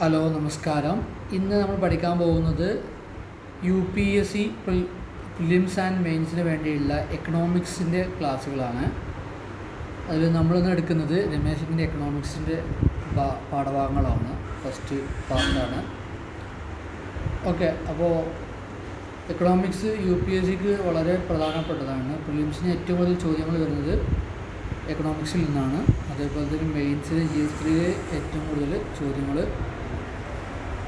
Hello നമസ്കാരം. ഇന്ന് നമ്മൾ പഠിക്കാൻ പോകുന്നത് UPSC പ്രിലിംസ് ആൻഡ് മെയിൻസിന് വേണ്ടിയുള്ള എക്കണോമിക്സിൻ്റെ ക്ലാസ്സുകളാണ്. അതിൽ നമ്മളിന്ന് എടുക്കുന്നത് രമേശിൻ്റെ എക്കണോമിക്സിൻ്റെ പാഠഭാഗങ്ങളാണ്. ഫസ്റ്റ് പാർട്ടാണ്. ഓക്കെ, അപ്പോൾ എക്കണോമിക്സ് UPSCക്ക് വളരെ പ്രധാനപ്പെട്ടതാണ്. പ്രിലിംസിന് ഏറ്റവും കൂടുതൽ ചോദ്യങ്ങൾ വരുന്നത് എക്കണോമിക്സിൽ നിന്നാണ്. അതേപോലെ തന്നെ മെയിൻസിന് GS3 ഏറ്റവും കൂടുതൽ ചോദ്യങ്ങൾ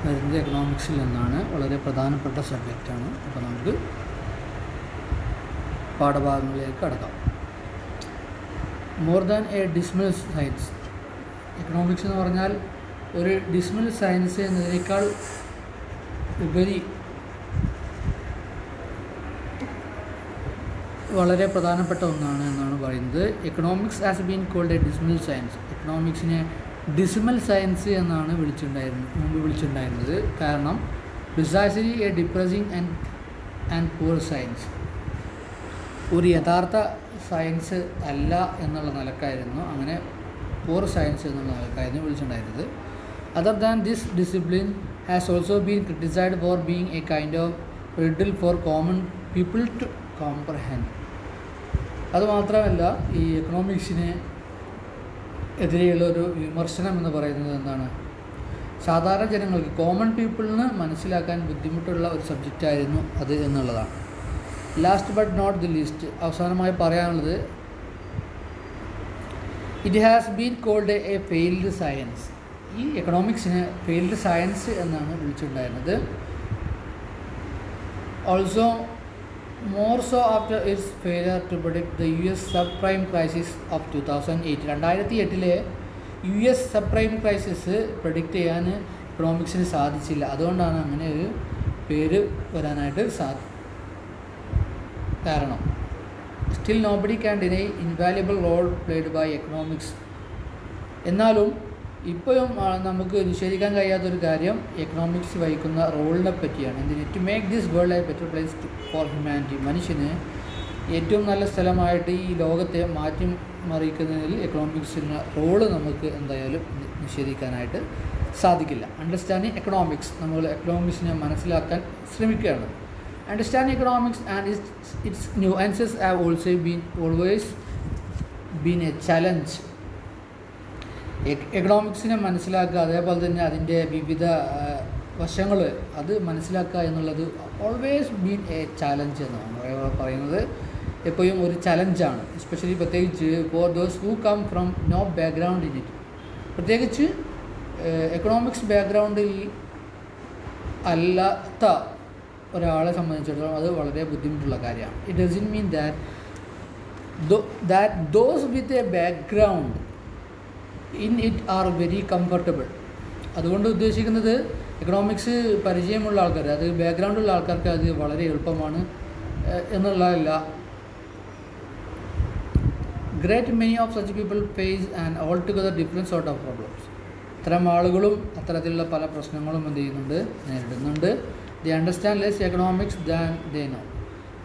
വരുന്നത് എക്കണോമിക്സിൽ നിന്നാണ്. വളരെ പ്രധാനപ്പെട്ട സബ്ജക്റ്റാണ്. അപ്പോൾ നമുക്ക് പാഠഭാഗങ്ങളിലേക്ക് കടക്കാം. More than a dismal science. Economics എന്ന് പറഞ്ഞാൽ ഒരു ഡിസ്മിൽ സയൻസ് എന്നതിനേക്കാൾ ഉപരി വളരെ പ്രധാനപ്പെട്ട ഒന്നാണ് എന്നാണ് പറയുന്നത്. Economics has been called a dismal science. എക്കണോമിക്സിനെ ഡിസിമൽ സയൻസ് എന്നാണ് മുമ്പ് വിളിച്ചിട്ടുണ്ടായിരുന്നത്. കാരണം precisely a depressing and poor science, ഒരു യഥാർത്ഥ സയൻസ് അല്ല എന്നുള്ള നിലക്കായിരുന്നു, അങ്ങനെ പൂർ സയൻസ് എന്നുള്ള നിലക്കായിരുന്നു വിളിച്ചിട്ടുണ്ടായിരുന്നത്. Other than this discipline has also been criticised for being a kind of riddle for common people to comprehend. അതുമാത്രമല്ല, ഈ എക്കണോമിക്സിന് എതിരെയുള്ള ഒരു വിമർശനം എന്ന് പറയുന്നത് എന്താണ്, സാധാരണ ജനങ്ങൾക്ക്, കോമൺ പീപ്പിളിന് മനസ്സിലാക്കാൻ ബുദ്ധിമുട്ടുള്ള ഒരു സബ്ജക്റ്റായിരുന്നു അത് എന്നുള്ളതാണ്. Last but not the least, അവസാനമായി പറയാനുള്ളത്, it has been called a failed science. ഈ എക്കണോമിക്സിന് ഫെയിൽഡ് സയൻസ് എന്നാണ് വിളിച്ചിട്ടുണ്ടായിരുന്നത്. Also more so after its failure to predict the US subprime crisis of 2008. 2008 US subprime crisis predict ചെയ്യാൻ എക്കണോമിക്സിന് സാധിച്ചില്ല. അതുകൊണ്ടാണ് അങ്ങനെ ഒരു പേര് വരാനായിട്ട് കാരണം. Still nobody can deny invaluable role played by economics. എന്നാലും ഇപ്പോഴും നമുക്ക് നിഷേധിക്കാൻ കഴിയാത്തൊരു കാര്യം എക്കണോമിക്സ് വഹിക്കുന്ന റോളിനെ പറ്റിയാണ്. എന്തിന്? To make this world a better place for humanity. മനുഷ്യന് ഏറ്റവും നല്ല സ്ഥലമായിട്ട് ഈ ലോകത്തെ മാറ്റിമറിക്കുന്നതിൽ എക്കണോമിക്സിൻ്റെ റോള് നമുക്ക് എന്തായാലും നിഷേധിക്കാനായിട്ട് സാധിക്കില്ല. അണ്ടർസ്റ്റാൻഡിങ് എക്കണോമിക്സ്, നമ്മൾ എക്കണോമിക്സിനെ മനസ്സിലാക്കാൻ ശ്രമിക്കുകയാണ്. Understanding economics and its nuances have always been a challenge. എക്കണോമിക്സിനെ മനസ്സിലാക്കുക, അതേപോലെ തന്നെ അതിൻ്റെ വിവിധ വശങ്ങൾ അത് മനസ്സിലാക്കുക എന്നുള്ളത് ഓൾവേസ് ബീൻ എ ചാലഞ്ച് എന്നാണ് പറയുന്നത്. എപ്പോഴും ഒരു ചലഞ്ചാണ്. എസ്പെഷ്യലി പ്രത്യേകിച്ച് for those who come from no background in it. പ്രത്യേകിച്ച് എക്കണോമിക്സ് ബാക്ക്ഗ്രൗണ്ടിൽ അല്ലാത്ത ഒരാളെ സംബന്ധിച്ചിടത്തോളം അത് വളരെ ബുദ്ധിമുട്ടുള്ള കാര്യമാണ്. It doesn't mean that those with a background in it are very comfortable. അതുകൊണ്ട് ഉദ്ദേശിക്കുന്നത് എക്കണോമിക്സ് പരിചയമുള്ള ആൾക്കാർ, അത് ബാക്ക്ഗ്രൗണ്ടുള്ള ആൾക്കാർക്ക് അത് വളരെ എളുപ്പമാണ് എന്നുള്ളതല്ല. Great many of such people face and all together different sort of problems. ഇത്തരം ആളുകളും അത്തരത്തിലുള്ള പല പ്രശ്നങ്ങളും നേരിടുന്നുണ്ട്. The understand less economics than they know.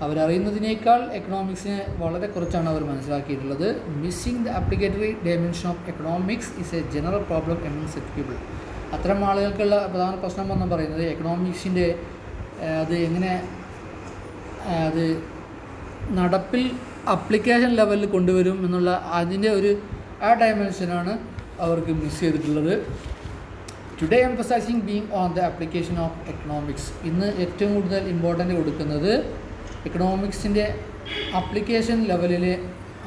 അവരറിയുന്നതിനേക്കാൾ എക്കണോമിക്സിനെ വളരെ കുറച്ചാണ് അവർ മനസ്സിലാക്കിയിട്ടുള്ളത്. Missing the applicatory dimension of economics is a general problem among such people. അത്തരം ആളുകൾക്കുള്ള പ്രധാന പ്രശ്നം എന്ന് പറയുന്നത് എക്കണോമിക്സിൻ്റെ അത് എങ്ങനെ അത് നടപ്പിൽ അപ്ലിക്കേഷൻ ലെവലിൽ കൊണ്ടുവരും എന്നുള്ള അതിൻ്റെ ആ ഡയമെൻഷനാണ് അവർക്ക് മിസ് ചെയ്തിട്ടുള്ളത്. Today emphasising being on the application of economics. ഇന്ന് ഏറ്റവും കൂടുതൽ ഇമ്പോർട്ടൻ്റ് കൊടുക്കുന്നത് എക്കണോമിക്സിൻ്റെ അപ്ലിക്കേഷൻ ലെവലിൽ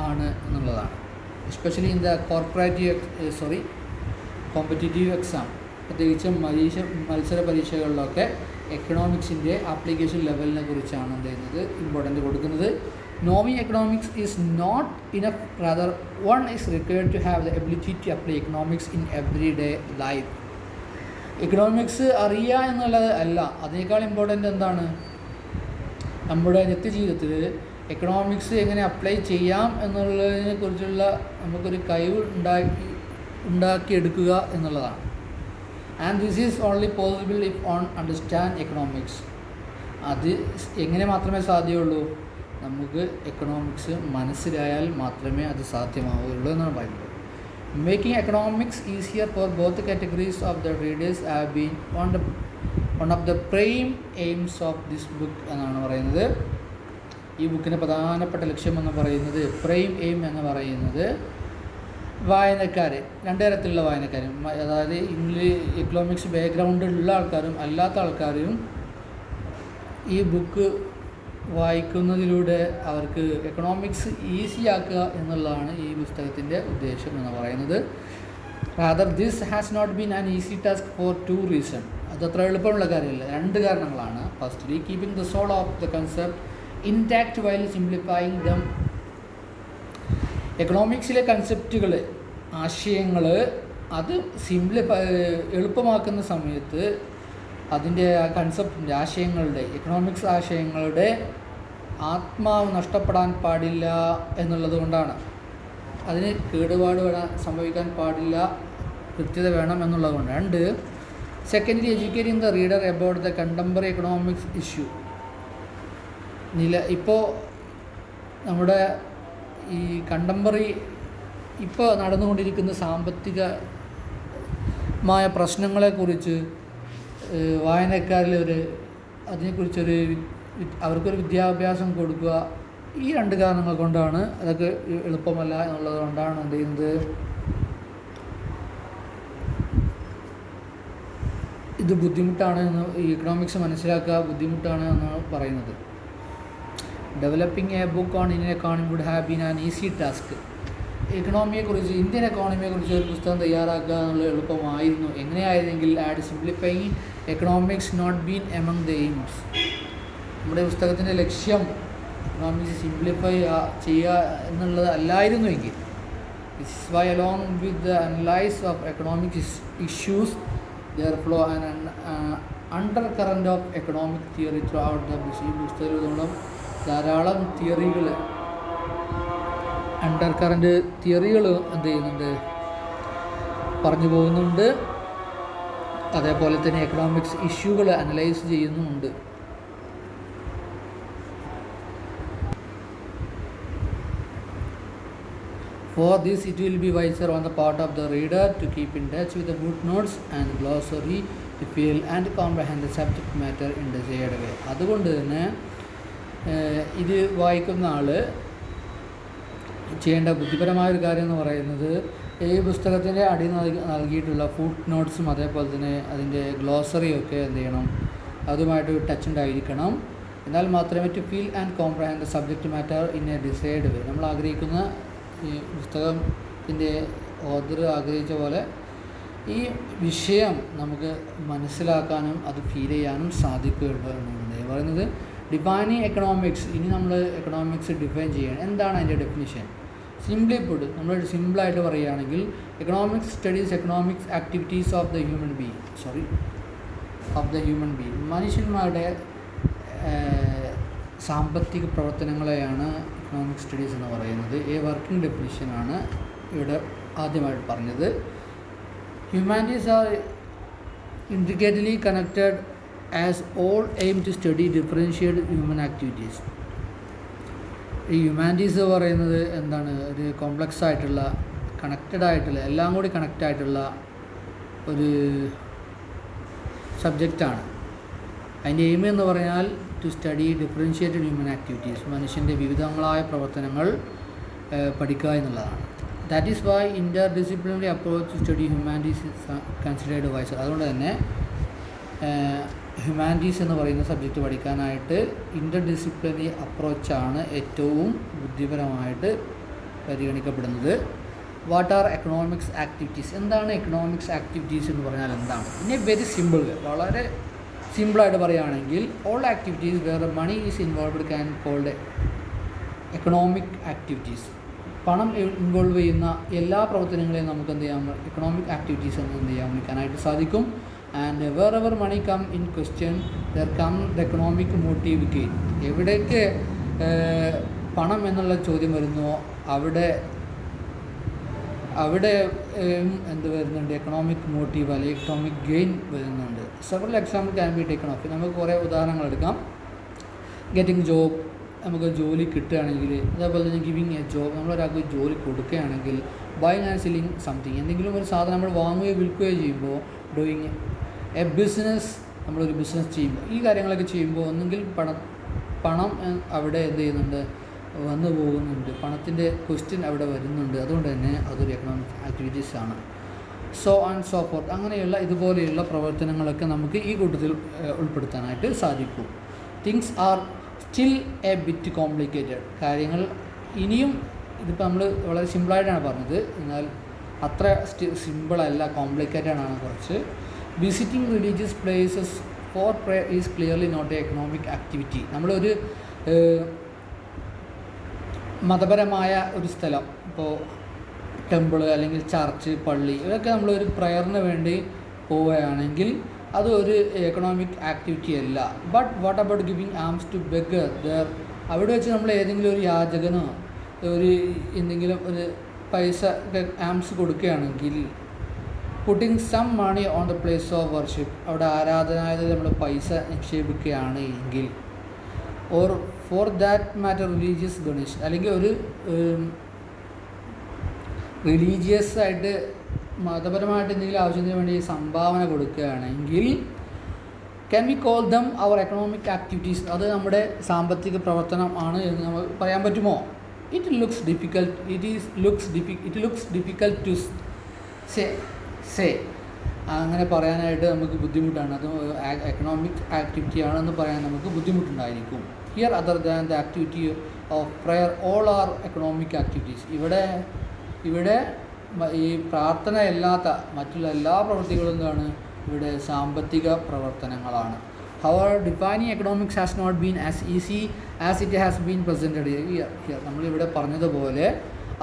ആണ് എന്നുള്ളതാണ്. Especially in the competitive exam, പ്രത്യേകിച്ചും മത്സര പരീക്ഷകളിലൊക്കെ എക്കണോമിക്സിൻ്റെ ആപ്ലിക്കേഷൻ ലെവലിനെ കുറിച്ചാണ് എന്ത് ചെയ്യുന്നത് ഇമ്പോർട്ടൻ്റ് കൊടുക്കുന്നത്. Knowing economics is not enough, rather one is required to have the ability to apply economics in every day life. Economics അറിയുക എന്നുള്ളത് അല്ല, അതിനേക്കാൾ ഇമ്പോർട്ടൻ്റ് എന്താണ്, നമ്മുടെ നിത്യജീവിതത്തിൽ എക്കണോമിക്സ് എങ്ങനെ അപ്ലൈ ചെയ്യാം എന്നുള്ളതിനെ കുറിച്ചുള്ള നമുക്കൊരു കഴിവ് ഉണ്ടാക്കിയെടുക്കുക എന്നുള്ളതാണ്. And this is only possible if on understand economics. അത് എങ്ങനെ മാത്രമേ സാധ്യമുള്ളൂ, നമുക്ക് എക്കണോമിക്സ് മനസ്സിലായാൽ മാത്രമേ അത് സാധ്യമാവുകയുള്ളൂ എന്നാണ് പറയുന്നത്. Making economics easier for both categories of the readers have been one of the prime aims of this book എന്നാണ് പറയുന്നത്. ഈ ബുക്കിൻ്റെ പ്രധാനപ്പെട്ട ലക്ഷ്യം എന്ന് പറയുന്നത്, പ്രൈം എയിം എന്ന് പറയുന്നത്, വായനക്കാർ, രണ്ട് തരത്തിലുള്ള വായനക്കാരും, അതായത് എക്കണോമിക്സ് ബാക്ക്ഗ്രൗണ്ടുള്ള ആൾക്കാരും അല്ലാത്ത ആൾക്കാരും ഈ ബുക്ക് വായിക്കുന്നതിലൂടെ അവർക്ക് എക്കണോമിക്സ് ഈസി ആക്കുക എന്നുള്ളതാണ് ഈ പുസ്തകത്തിൻ്റെ ഉദ്ദേശം എന്ന് പറയുന്നത്. Rather this has not been an easy task for 2 reasons. അതത്ര എളുപ്പമുള്ള കാര്യമല്ല, 2 കാരണങ്ങളാണ്. Firstly, keeping the soul of the concept intact while simplifying them. എക്കണോമിക്സിലെ കൺസെപ്റ്റുകൾ, ആശയങ്ങൾ അത് എളുപ്പമാക്കുന്ന സമയത്ത് അതിൻ്റെ ആ കൺസെപ്റ്റിൻ്റെ, ആശയങ്ങളുടെ, എക്കണോമിക്സ് ആശയങ്ങളുടെ ആത്മാവ് നഷ്ടപ്പെടാൻ പാടില്ല എന്നുള്ളത് കൊണ്ടാണ്. അതിന് കേടുപാട് സംഭവിക്കാൻ പാടില്ല, കൃത്യത വേണം എന്നുള്ളത് കൊണ്ട്. 2, secondly, educating the reader about the contemporary economics issue. ഇപ്പോൾ നമ്മുടെ ഈ കണ്ടംപററി ഇപ്പോൾ നടന്നുകൊണ്ടിരിക്കുന്ന സാമ്പത്തികമായ പ്രശ്നങ്ങളെക്കുറിച്ച് വായനക്കാരിൽ അതിനെക്കുറിച്ചൊരു അവർക്കൊരു വിദ്യാഭ്യാസം കൊടുക്കുക. ഈ 2 കാരണങ്ങൾ കൊണ്ടാണ്. അതൊക്കെ എളുപ്പമല്ല എന്നുള്ളത് കൊണ്ടാണ് എന്ത് ചെയ്യുന്നത്, ഇത് ബുദ്ധിമുട്ടാണ് എന്ന്, ഈ എക്കണോമിക്സ് മനസ്സിലാക്കുക ബുദ്ധിമുട്ടാണ് എന്നാണ് പറയുന്നത്. Developing a book on Indian economy would have been an easy task. എക്കണോമിയെക്കുറിച്ച്, ഇന്ത്യൻ എക്കോണമിയെക്കുറിച്ച് ഒരു പുസ്തകം തയ്യാറാക്കുക എന്നുള്ളത് എളുപ്പമായിരുന്നു. എങ്ങനെയായിരുന്നെങ്കിൽ had simplifying economics not been among the aims. നമ്മുടെ പുസ്തകത്തിൻ്റെ ലക്ഷ്യം എക്കണോമിക്സ് സിംപ്ലിഫൈ ചെയ്യുക എന്നുള്ളത് അല്ലായിരുന്നുവെങ്കിൽ. This is why along with the analyse of economic issues there flow an undercurrent of economic theory throughout the book. ഈ പുസ്തകത്തിലൂടെ ധാരാളം തിയറികൾ, under current തിയറികൾ എന്ത് ചെയ്യുന്നുണ്ട്, പറഞ്ഞു പോകുന്നുണ്ട്. അതേപോലെ തന്നെ എക്കണോമിക്സ് ഇഷ്യൂകൾ അനലൈസ് ചെയ്യുന്നുമുണ്ട്. For this, it will be wiser on the part of the reader to keep in touch with the footnotes and glossary to feel and comprehend the subject matter in the desired way. അതുകൊണ്ട് തന്നെ ഇത് വായിക്കുന്ന ആൾ ചെയ്യേണ്ട ബുദ്ധിപരമായൊരു കാര്യം എന്ന് പറയുന്നത്, ഈ പുസ്തകത്തിൻ്റെ അടി നൽകിയിട്ടുള്ള ഫുട് നോട്ട്സും അതേപോലെ തന്നെ അതിൻ്റെ ഗ്ലോസറിയൊക്കെ എന്ത് ചെയ്യണം, അതുമായിട്ട് ടച്ച് ഉണ്ടായിരിക്കണം. എന്നാൽ മാത്രമേ to feel and comprehend the subject matter in a decide way. നമ്മൾ ആഗ്രഹിക്കുന്ന ഈ പുസ്തകത്തിൻ്റെ ഓഥർ ആഗ്രഹിച്ച പോലെ ഈ വിഷയം നമുക്ക് മനസ്സിലാക്കാനും അത് ഫീൽ ചെയ്യാനും സാധിക്കുകയുള്ളൂ എന്നാണ് പറയുന്നത്. Defining economics. ഇനി നമ്മൾ എക്കണോമിക്സ് ഡിഫൈൻ ചെയ്യണം. എന്താണ് അതിൻ്റെ ഡെഫിനിഷൻ? സിംപ്ലി പുട്ട്, നമ്മൾ സിമ്പിളായിട്ട് പറയുകയാണെങ്കിൽ, economics studies economics activities of the human being. മനുഷ്യന്മാരുടെ സാമ്പത്തിക പ്രവർത്തനങ്ങളെയാണ് എക്കണോമിക് സ്റ്റഡീസ് എന്ന് പറയുന്നത്. ഈ വർക്കിംഗ് ഡെഫിനിഷനാണ് ഇവിടെ ആദ്യമായിട്ട് പറഞ്ഞത്. Humanities are intricately connected as all aim to study differentiate human activities. ഈ ഹ്യൂമാനിറ്റീസ് പറയുന്നത് എന്താണ്, ഒരു കോംപ്ലക്സ് ആയിട്ടുള്ള, കണക്റ്റഡ് ആയിട്ടുള്ള, എല്ലാം കൂടി കണക്റ്റ് ആയിട്ടുള്ള ഒരു സബ്ജക്റ്റാണ്. അതിൻ്റെ എയിം എന്ന് പറഞ്ഞാൽ to study differentiated human activities, മനുഷ്യൻ്റെ വിവിധങ്ങളായ പ്രവർത്തനങ്ങൾ പഠിക്കുക എന്നുള്ളതാണ്. That is why interdisciplinary approach to study humanities considered wiser. അതുകൊണ്ട് തന്നെ ഹ്യൂമാനിറ്റീസ് എന്ന് പറയുന്ന സബ്ജക്റ്റ് പഠിക്കാനായിട്ട് ഇൻ്റർ ഡിസിപ്ലിനറി അപ്രോച്ചാണ് ഏറ്റവും ബുദ്ധിപരമായിട്ട് പരിഗണിക്കപ്പെടുന്നത്. What are economics activities? എന്താണ് എക്കണോമിക്സ് ആക്ടിവിറ്റീസ് എന്ന് പറഞ്ഞാൽ എന്താണ്? ഇനി വെരി സിമ്പിൾ, വളരെ സിമ്പിളായിട്ട് പറയുകയാണെങ്കിൽ, all activities where money is involved can called economic activities. പണം ഇൻവോൾവ് ചെയ്യുന്ന എല്ലാ പ്രവർത്തനങ്ങളെയും നമുക്ക് എന്ത് ചെയ്യാം, എക്കണോമിക് ആക്ടിവിറ്റീസ് എന്ന് എന്ത് ചെയ്യാൻ വിളിക്കാനായിട്ട് സാധിക്കും. And wherever money come in question there come the economic motive gain. എവിടേക്ക് പണം എന്നുള്ള ചോദ്യം വരുന്നുവോ അവിടെ എന്ത് വരുന്നുണ്ട്, എക്കണോമിക് മോട്ടീവ് അല്ലെങ്കിൽ എക്കണോമിക് ഗെയിൻ വരുന്നുണ്ട്. Several example can be taken of. നമുക്ക് കുറേ ഉദാഹരണങ്ങൾ എടുക്കാം. ഗെറ്റിംഗ് ജോബ്, നമുക്ക് ജോലി കിട്ടുകയാണെങ്കിൽ, അതേപോലെ തന്നെ ഗിവിങ് എ ജോബ്, നമ്മളൊരാൾക്ക് ജോലി കൊടുക്കുകയാണെങ്കിൽ. ബൈങ് ആൻഡ് സെല്ലിങ് സംതിങ്, എന്തെങ്കിലും ഒരു സാധനം നമ്മൾ വാങ്ങുകയോ വിൽക്കുകയോ ചെയ്യുമ്പോൾ, ഡൂയിങ് എ ബിസിനസ്, നമ്മളൊരു ബിസിനസ് ചെയ്യുമ്പോൾ, ഈ കാര്യങ്ങളൊക്കെ ചെയ്യുമ്പോൾ ഒന്നുകിൽ പണം അവിടെ എന്ത് ചെയ്യുന്നുണ്ട്, വന്നു പോകുന്നുണ്ട്, പണത്തിൻ്റെ ക്വസ്റ്റ്യൻ അവിടെ വരുന്നുണ്ട്. അതുകൊണ്ട് തന്നെ അതൊരു എക്കണോമിക് ആക്ടിവിറ്റീസാണ്. സോ ആൻഡ് സോ ഫോർത്ത്, അങ്ങനെയുള്ള ഇതുപോലെയുള്ള പ്രവർത്തനങ്ങളൊക്കെ നമുക്ക് ഈ കൂട്ടത്തിൽ ഉൾപ്പെടുത്താനായിട്ട് സാധിക്കും. Things are still a bit complicated, കാര്യങ്ങൾ ഇനിയും, ഇതിപ്പോൾ നമ്മൾ വളരെ സിമ്പിളായിട്ടാണ് പറഞ്ഞത്, എന്നാൽ അത്ര സിമ്പിളല്ല, കോംപ്ലിക്കേറ്റഡ് ആണ് കുറച്ച്. Visiting religious places for prayer is clearly not a economic activity. നമ്മളൊരു മതപരമായ ഒരു സ്ഥലം, ഇപ്പോൾ ടെമ്പിൾ അല്ലെങ്കിൽ ചർച്ച്, പള്ളി, ഇതൊക്കെ നമ്മളൊരു പ്രയറിന് വേണ്ടി പോവുകയാണെങ്കിൽ അത് ഒരു എക്കണോമിക് ആക്ടിവിറ്റി അല്ല. But what about giving alms to beggar there, അവിടെ വെച്ച് നമ്മൾ ഏതെങ്കിലും ഒരു യാചകനോ എന്തെങ്കിലും ഒരു പൈസ ആംസ് കൊടുക്കുകയാണെങ്കിൽ, putting some money on the place of worship, അവിടെ ആരാധനാലയത്തിൽ നമ്മൾ പൈസ നിക്ഷേപിക്കുകയാണ് എങ്കിൽ, or for that matter religious donation, അല്ലെങ്കിൽ ഒരു റിലീജിയസ് ആയിട്ട് മതപരമായിട്ട് എന്തെങ്കിലും ആവശ്യത്തിന് വേണ്ടി സംഭാവന കൊടുക്കുകയാണെങ്കിൽ, can we call them our economic activities, അത് നമ്മുടെ സാമ്പത്തിക പ്രവർത്തനം ആണ് എന്ന് നമുക്ക് പറയാൻ പറ്റുമോ? It looks difficult to say, അങ്ങനെ പറയാനായിട്ട് നമുക്ക് ബുദ്ധിമുട്ടാണ്. അത് എക്കണോമിക് ആക്ടിവിറ്റി ആണെന്ന് പറയാൻ നമുക്ക് ബുദ്ധിമുട്ടുണ്ടായിരിക്കും. Here other than the activity of prayer all are economic activities, ഇവിടെ ഈ പ്രാർത്ഥന അല്ലാത്ത മറ്റുള്ള എല്ലാ പ്രവൃത്തികളും എന്താണ്, ഇവിടെ സാമ്പത്തിക പ്രവർത്തനങ്ങളാണ്. However defining economics has not been as easy as it has been presented here. നമ്മളിവിടെ പറഞ്ഞതുപോലെ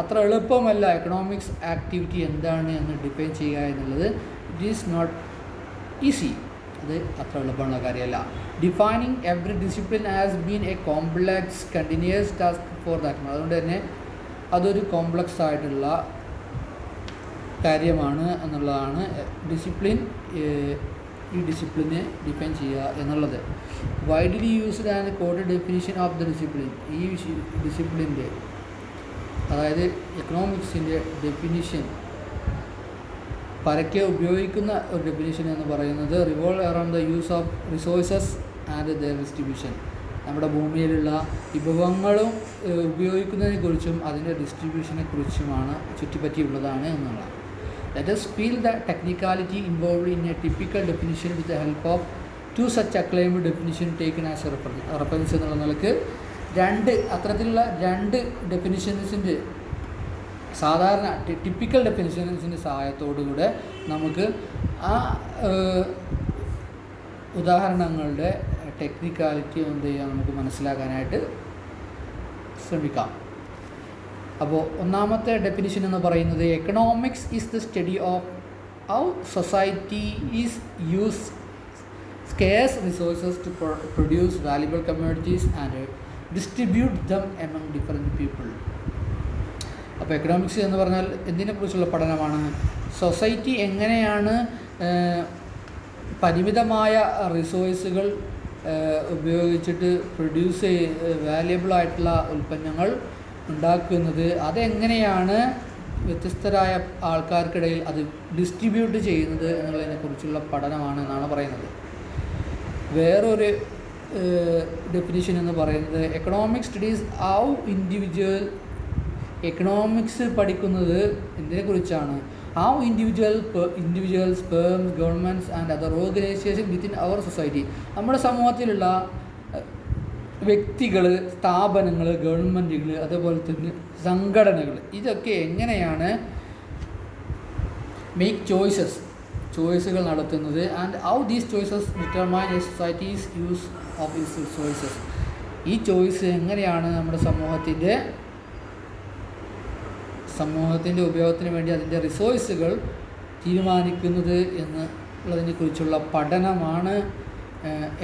അത്ര എളുപ്പമല്ല എക്കണോമിക്സ് ആക്ടിവിറ്റി എന്താണ് എന്ന് ഡിഫൈൻ ചെയ്യുക എന്നുള്ളത്. ഇറ്റ് ഈസ് നോട്ട് ഈസി, അത് അത്ര എളുപ്പമുള്ള കാര്യമല്ല. Defining every discipline has been A complex continuous task for that. അതുകൊണ്ട് തന്നെ അതൊരു കോംപ്ലക്സ് ആയിട്ടുള്ള കാര്യമാണ് എന്നുള്ളതാണ് ഡിസിപ്ലിൻ, ഈ ഡിസിപ്ലിനെ ഡിഫൈൻ ചെയ്യുക എന്നുള്ളത്. Widely used and coded definition of the discipline, ഈ ഡിസിപ്ലിൻ്റെ അതായത് എക്കണോമിക്സിൻ്റെ ഡെഫിനിഷൻ പരക്കെ ഉപയോഗിക്കുന്ന ഒരു ഡെഫിനിഷൻ എന്ന് പറയുന്നത് revolve around the use of resources and their distribution, നമ്മുടെ ഭൂമിയിലുള്ള വിഭവങ്ങളും ഉപയോഗിക്കുന്നതിനെക്കുറിച്ചും അതിൻ്റെ ഡിസ്ട്രിബ്യൂഷനെ കുറിച്ചുമാണ് ചുറ്റിപ്പറ്റിയുള്ളതാണ് എന്നുള്ളതാണ്. Let us feel the technicality involved in a typical definition with the help of two such acclaimed definition taken as a reference എന്നുള്ള നിലക്ക് അത്തരത്തിലുള്ള രണ്ട് ഡെഫിനിഷൻസിൻ്റെ സാധാരണ ടിപ്പിക്കൽ ഡെഫിനിഷൻസിൻ്റെ സഹായത്തോടുകൂടെ നമുക്ക് ആ ഉദാഹരണങ്ങളുടെ ടെക്നിക്കാലിറ്റി എന്ത് ചെയ്യാം, നമുക്ക് മനസ്സിലാക്കാനായിട്ട് ശ്രമിക്കാം. അപ്പോൾ ഒന്നാമത്തെ ഡെഫിനിഷൻ എന്ന് പറയുന്നത് economics is the study of how society is use scarce resources to produce valuable communities and distribute them among different people. അപ്പോൾ എക്കണോമിക്സ് എന്ന് പറഞ്ഞാൽ എന്തിനെക്കുറിച്ചുള്ള പഠനമാണ്? സൊസൈറ്റി എങ്ങനെയാണ് പരിമിതമായ റിസോഴ്സുകൾ ഉപയോഗിച്ചിട്ട് പ്രൊഡ്യൂസ് വാല്യബിളായിട്ടുള്ള ഉൽപ്പന്നങ്ങൾ ഉണ്ടാക്കുന്നത്, അതെങ്ങനെയാണ് വ്യത്യസ്തരായ ആൾക്കാർക്കിടയിൽ അത് ഡിസ്ട്രിബ്യൂട്ട് ചെയ്യുന്നത് എന്നുള്ളതിനെക്കുറിച്ചുള്ള പഠനമാണ് എന്നാണ് പറയുന്നത്. വേറൊരു ഡെഫിനിഷൻ എന്ന് പറയുന്നത് എക്കണോമിക് സ്റ്റഡീസ് ഹൗ എക്കണോമിക്സ് പഠിക്കുന്നത് എന്തിനെക്കുറിച്ചാണ്? How individuals firms governments and other organisation within our society, നമ്മുടെ സമൂഹത്തിലുള്ള വ്യക്തികൾ, സ്ഥാപനങ്ങൾ, ഗവൺമെൻറ്റുകൾ, അതേപോലെ തന്നെ സംഘടനകൾ, ഇതൊക്കെ എങ്ങനെയാണ് മേക്ക് ചോയ്സുകൾ നടത്തുന്നത്, and how these choices determine A societies use of its resources, ഈ ചോയ്സ് എങ്ങനെയാണ് നമ്മുടെ സമൂഹത്തിൻ്റെ ഉപയോഗത്തിന് വേണ്ടി അതിൻ്റെ റിസോഴ്സുകൾ തീരുമാനിക്കുന്നത് എന്നുള്ളതിനെക്കുറിച്ചുള്ള പഠനമാണ്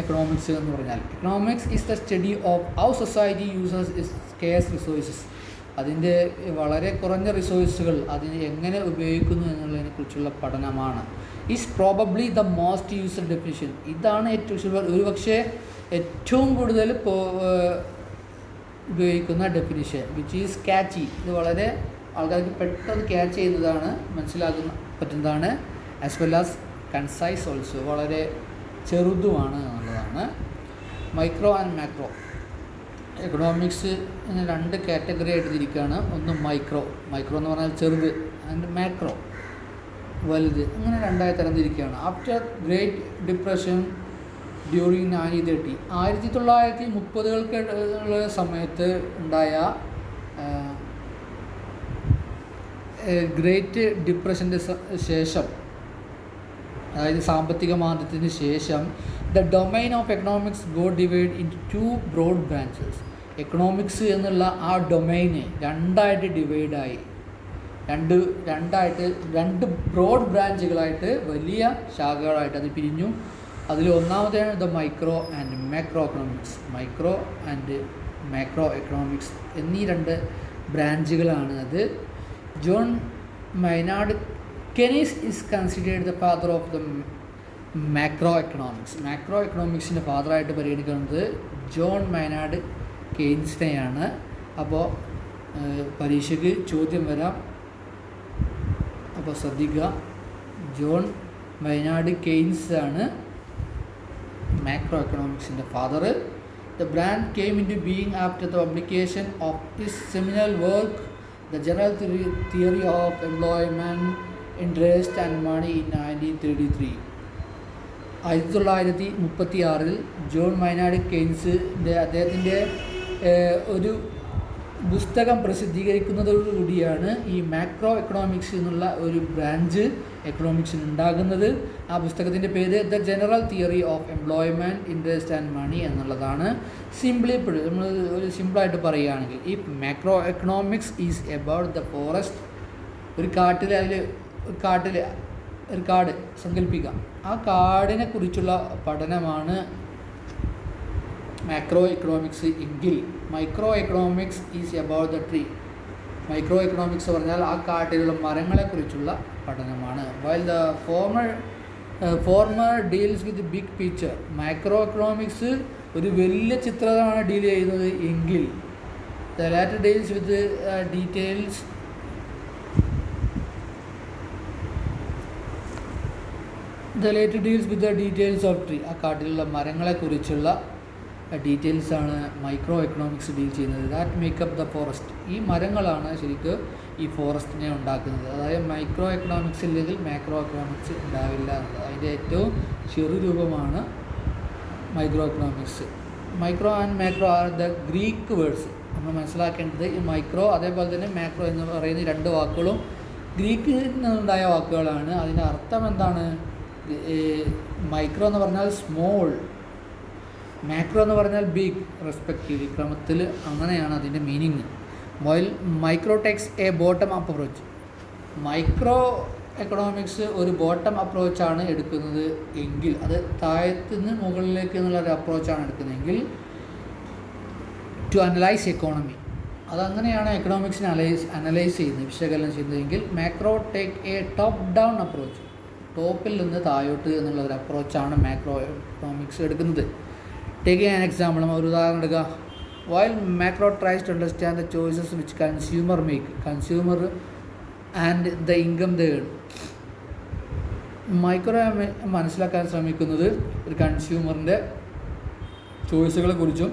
എക്കണോമിക്സ് എന്ന് പറഞ്ഞാൽ. Economics is the study of how society uses it's scarce resources, അതിൻ്റെ വളരെ കുറഞ്ഞ റിസോഴ്സുകൾ അതിനെ എങ്ങനെ ഉപയോഗിക്കുന്നു എന്നുള്ളതിനെക്കുറിച്ചുള്ള പഠനമാണ്. Is probably the most used definition, ഇതാണ് ഒരുപക്ഷെ ഏറ്റവും കൂടുതൽ ഉപയോഗിക്കുന്ന ഡെഫിനിഷൻ, വിച്ച് ഈസ് കാച്ചി, ഇത് വളരെ ആൾക്കാർക്ക് പെട്ടെന്ന് ക്യാച്ച് ചെയ്യുന്നതാണ്, മനസ്സിലാക്കുന്ന പറ്റുന്നതാണ്. As well as concise also, വളരെ ചെറുതുമാണ് എന്നുള്ളതാണ്. മൈക്രോ ആൻഡ് മാക്രോ എക്കണോമിക്സ് ഇങ്ങനെ 2 കാറ്റഗറി ആയിട്ട് തിരിക്കുകയാണ്. ഒന്ന് മൈക്രോ എന്ന് പറഞ്ഞാൽ ചെറുത്, ആൻഡ് മാക്രോ വലുത്, അങ്ങനെ 2ആയി തരം തിരിക്കുകയാണ്. ആഫ്റ്റർ ഗ്രേറ്റ് ഡിപ്രഷൻ ഡ്യൂറിങ് 1930, 1930-കളുടെ സമയത്ത് ഉണ്ടായ ഗ്രേറ്റ് ഡിപ്രഷൻ്റെ ശേഷം, അതായത് സാമ്പത്തിക മാന്ദ്യത്തിന് ശേഷം, the domain of economics got divide in 2 broad branches. Economics എന്നുള്ള ആ ഡൊമൈന് 2ആയിട്ട് ഡിവൈഡായി, രണ്ട് ബ്രോഡ് ബ്രാഞ്ചുകളായിട്ട്, വലിയ ശാഖകളായിട്ട് അത് പിരിഞ്ഞു. അതിൽ ഒന്നാമത്തെയാണ് the micro and macro economics. Micro and macro economics എന്നീ 2 ബ്രാഞ്ചുകളാണ് അത്. John Maynard Keynes is considered the father of the macro economics. Macro എക്കണോമിക്സിൻ്റെ ഫാദറായിട്ട് പരിഗണിക്കുന്നത് ജോൺ മൈനാർഡ് കെയ്ൻസിനെയാണ്. അപ്പോൾ പരീക്ഷയ്ക്ക് ചോദ്യം വരാം, അപ്പോൾ ശ്രദ്ധിക്കുക. ജോൺ മൈനാർഡ് കെയ്ൻസ് ആണ് മാക്രോ എക്കണോമിക്സിൻ്റെ father. The brand came into being after the publication of his seminal work the general theory of employment, interest and Money in 1933. 1936 John Maynard കെയ്ൻസിൻ്റെ അദ്ദേഹത്തിൻ്റെ ഒരു പുസ്തകം പ്രസിദ്ധീകരിക്കുന്നതോടുകൂടിയാണ് ഈ മാക്രോ എക്കണോമിക്സ് എന്നുള്ള ഒരു branch എക്കണോമിക്സിന് ഉണ്ടാകുന്നത്. ആ പുസ്തകത്തിൻ്റെ പേര് the general theory of employment, interest and money എന്നുള്ളതാണ്. നമ്മൾ ഒരു സിമ്പിളായിട്ട് പറയുകയാണെങ്കിൽ, ഈ macro economics is about the forest. ഒരു കാട് സങ്കല്പിക്കാം. ആ കാടിനെ കുറിച്ചുള്ള പഠനമാണ് മാക്രോ എക്കണോമിക്സ് എങ്കിൽ, micro economics is about the tree. Micro economics പറഞ്ഞാൽ ആ കാട്ടിലുള്ള മരങ്ങളെക്കുറിച്ചുള്ള പഠനമാണ്. While the former deals with big picture, micro economics ഒരു വലിയ ചിത്രമാണ് ഡീൽ ചെയ്യുന്നത് എങ്കിൽ, the latter deals with details of tree. ആ കാട്ടിലുള്ള മരങ്ങളെക്കുറിച്ചുള്ള ഡീറ്റെയിൽസാണ് മൈക്രോ എക്കണോമിക്സ് ഡീൽ ചെയ്യുന്നത്. That makeup the forest. ഈ മരങ്ങളാണ് ശരിക്കും ഈ ഫോറസ്റ്റിനെ ഉണ്ടാക്കുന്നത്. അതായത് മൈക്രോ എക്കണോമിക്സ് ഇല്ലെങ്കിൽ മാക്രോ എക്കണോമിക്സ് ഉണ്ടാവില്ല എന്നുള്ളത്. അതിൻ്റെ ഏറ്റവും ചെറു രൂപമാണ് micro economics. Micro and macro are the Greek words. നമ്മൾ മനസ്സിലാക്കേണ്ടത് ഈ മൈക്രോ അതേപോലെ തന്നെ മാക്രോ എന്ന് പറയുന്ന 2 വാക്കുകളും ഗ്രീക്കിൽ നിന്നുണ്ടായ വാക്കുകളാണ്. അതിൻ്റെ അർത്ഥം എന്താണ്? മൈക്രോ എന്ന് പറഞ്ഞാൽ സ്മോൾ, മാക്രോ എന്ന് പറഞ്ഞാൽ ബിഗ്, റെസ്പെക്റ്റീവ്ലി ക്രമത്തിൽ, അങ്ങനെയാണ് അതിൻ്റെ meaning. While micro takes A bottom up approach. Micro economics ഒരു ബോട്ടം അപ്രോച്ചാണ് എടുക്കുന്നത് എങ്കിൽ, അത് താഴത്തു നിന്ന് മുകളിലേക്ക് എന്നുള്ളൊരു അപ്രോച്ചാണ് എടുക്കുന്നതെങ്കിൽ, ടു അനലൈസ് എക്കോണമി, അതങ്ങനെയാണ് എക്കണോമിക്സിനെ അനലൈസ് ചെയ്യുന്നത്, വിശകലനം ചെയ്യുന്നതെങ്കിൽ, macro take a top down approach, ടോപ്പിൽ നിന്ന് താഴോട്ട് എന്നുള്ള ഒരു അപ്രോച്ചാണ് മാക്രോ എക്കണോമിക്സ് എടുക്കുന്നത്. ടേക്ക് ആൻ എക്സാമ്പിൾ, ഒരു ഉദാഹരണം എടുക്കുക. While macro tries to understand the choices which consumer make, consumer and the income the earn. Micro മനസ്സിലാക്കാൻ ശ്രമിക്കുന്നത് ഒരു കൺസ്യൂമറിൻ്റെ ചോയ്സുകളെ കുറിച്ചും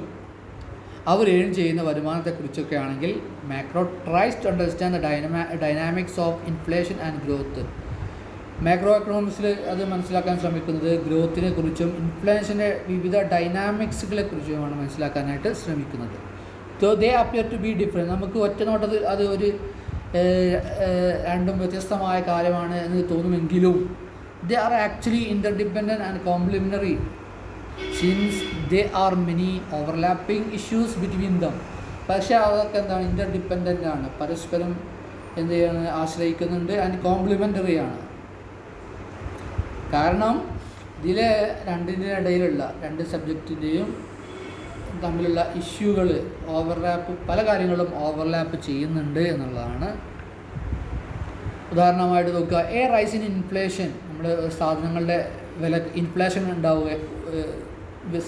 അവർ ഏൺ ചെയ്യുന്ന വരുമാനത്തെക്കുറിച്ചൊക്കെ ആണെങ്കിൽ, macro tries to understand the dynamics of inflation and growth. Macro എക്കണോമിക്സിൽ അത് മനസ്സിലാക്കാൻ ശ്രമിക്കുന്നത് ഗ്രോത്തിനെ കുറിച്ചും ഇൻഫ്ലേഷൻ്റെ വിവിധ ഡൈനാമിക്സുകളെ കുറിച്ചുമാണ് മനസ്സിലാക്കാനായിട്ട് ശ്രമിക്കുന്നത്. So they appear to be different. നമുക്ക് ഒറ്റ നോട്ടത്തിൽ അത് ഒരു രണ്ടും വ്യത്യസ്തമായ കാര്യമാണ് എന്ന് തോന്നുമെങ്കിലും, they are actually interdependent and complementary since they are many overlapping issues between them. പക്ഷേ അതൊക്കെ എന്താണ്, ഇൻ്റർഡിപെൻഡൻ്റ് ആണ്, പരസ്പരം എന്ത് ചെയ്യാണ്, ആശ്രയിക്കുന്നുണ്ട്, ആൻഡ് കോംപ്ലിമെൻ്ററി ആണ്. കാരണം ഇതിലെ രണ്ടിൻ്റെ ഇടയിലുള്ള 2 സബ്ജക്റ്റിൻ്റെയും തമ്മിലുള്ള ഇഷ്യൂകൾ ഓവർലാപ്പ്, പല കാര്യങ്ങളും ഓവർലാപ്പ് ചെയ്യുന്നുണ്ട് എന്നുള്ളതാണ്. ഉദാഹരണമായിട്ട് നോക്കുക, എ റൈസ് ഇൻ ഇൻഫ്ലേഷൻ, നമ്മുടെ സാധനങ്ങളുടെ വില, ഇൻഫ്ലേഷൻ ഉണ്ടാവുക,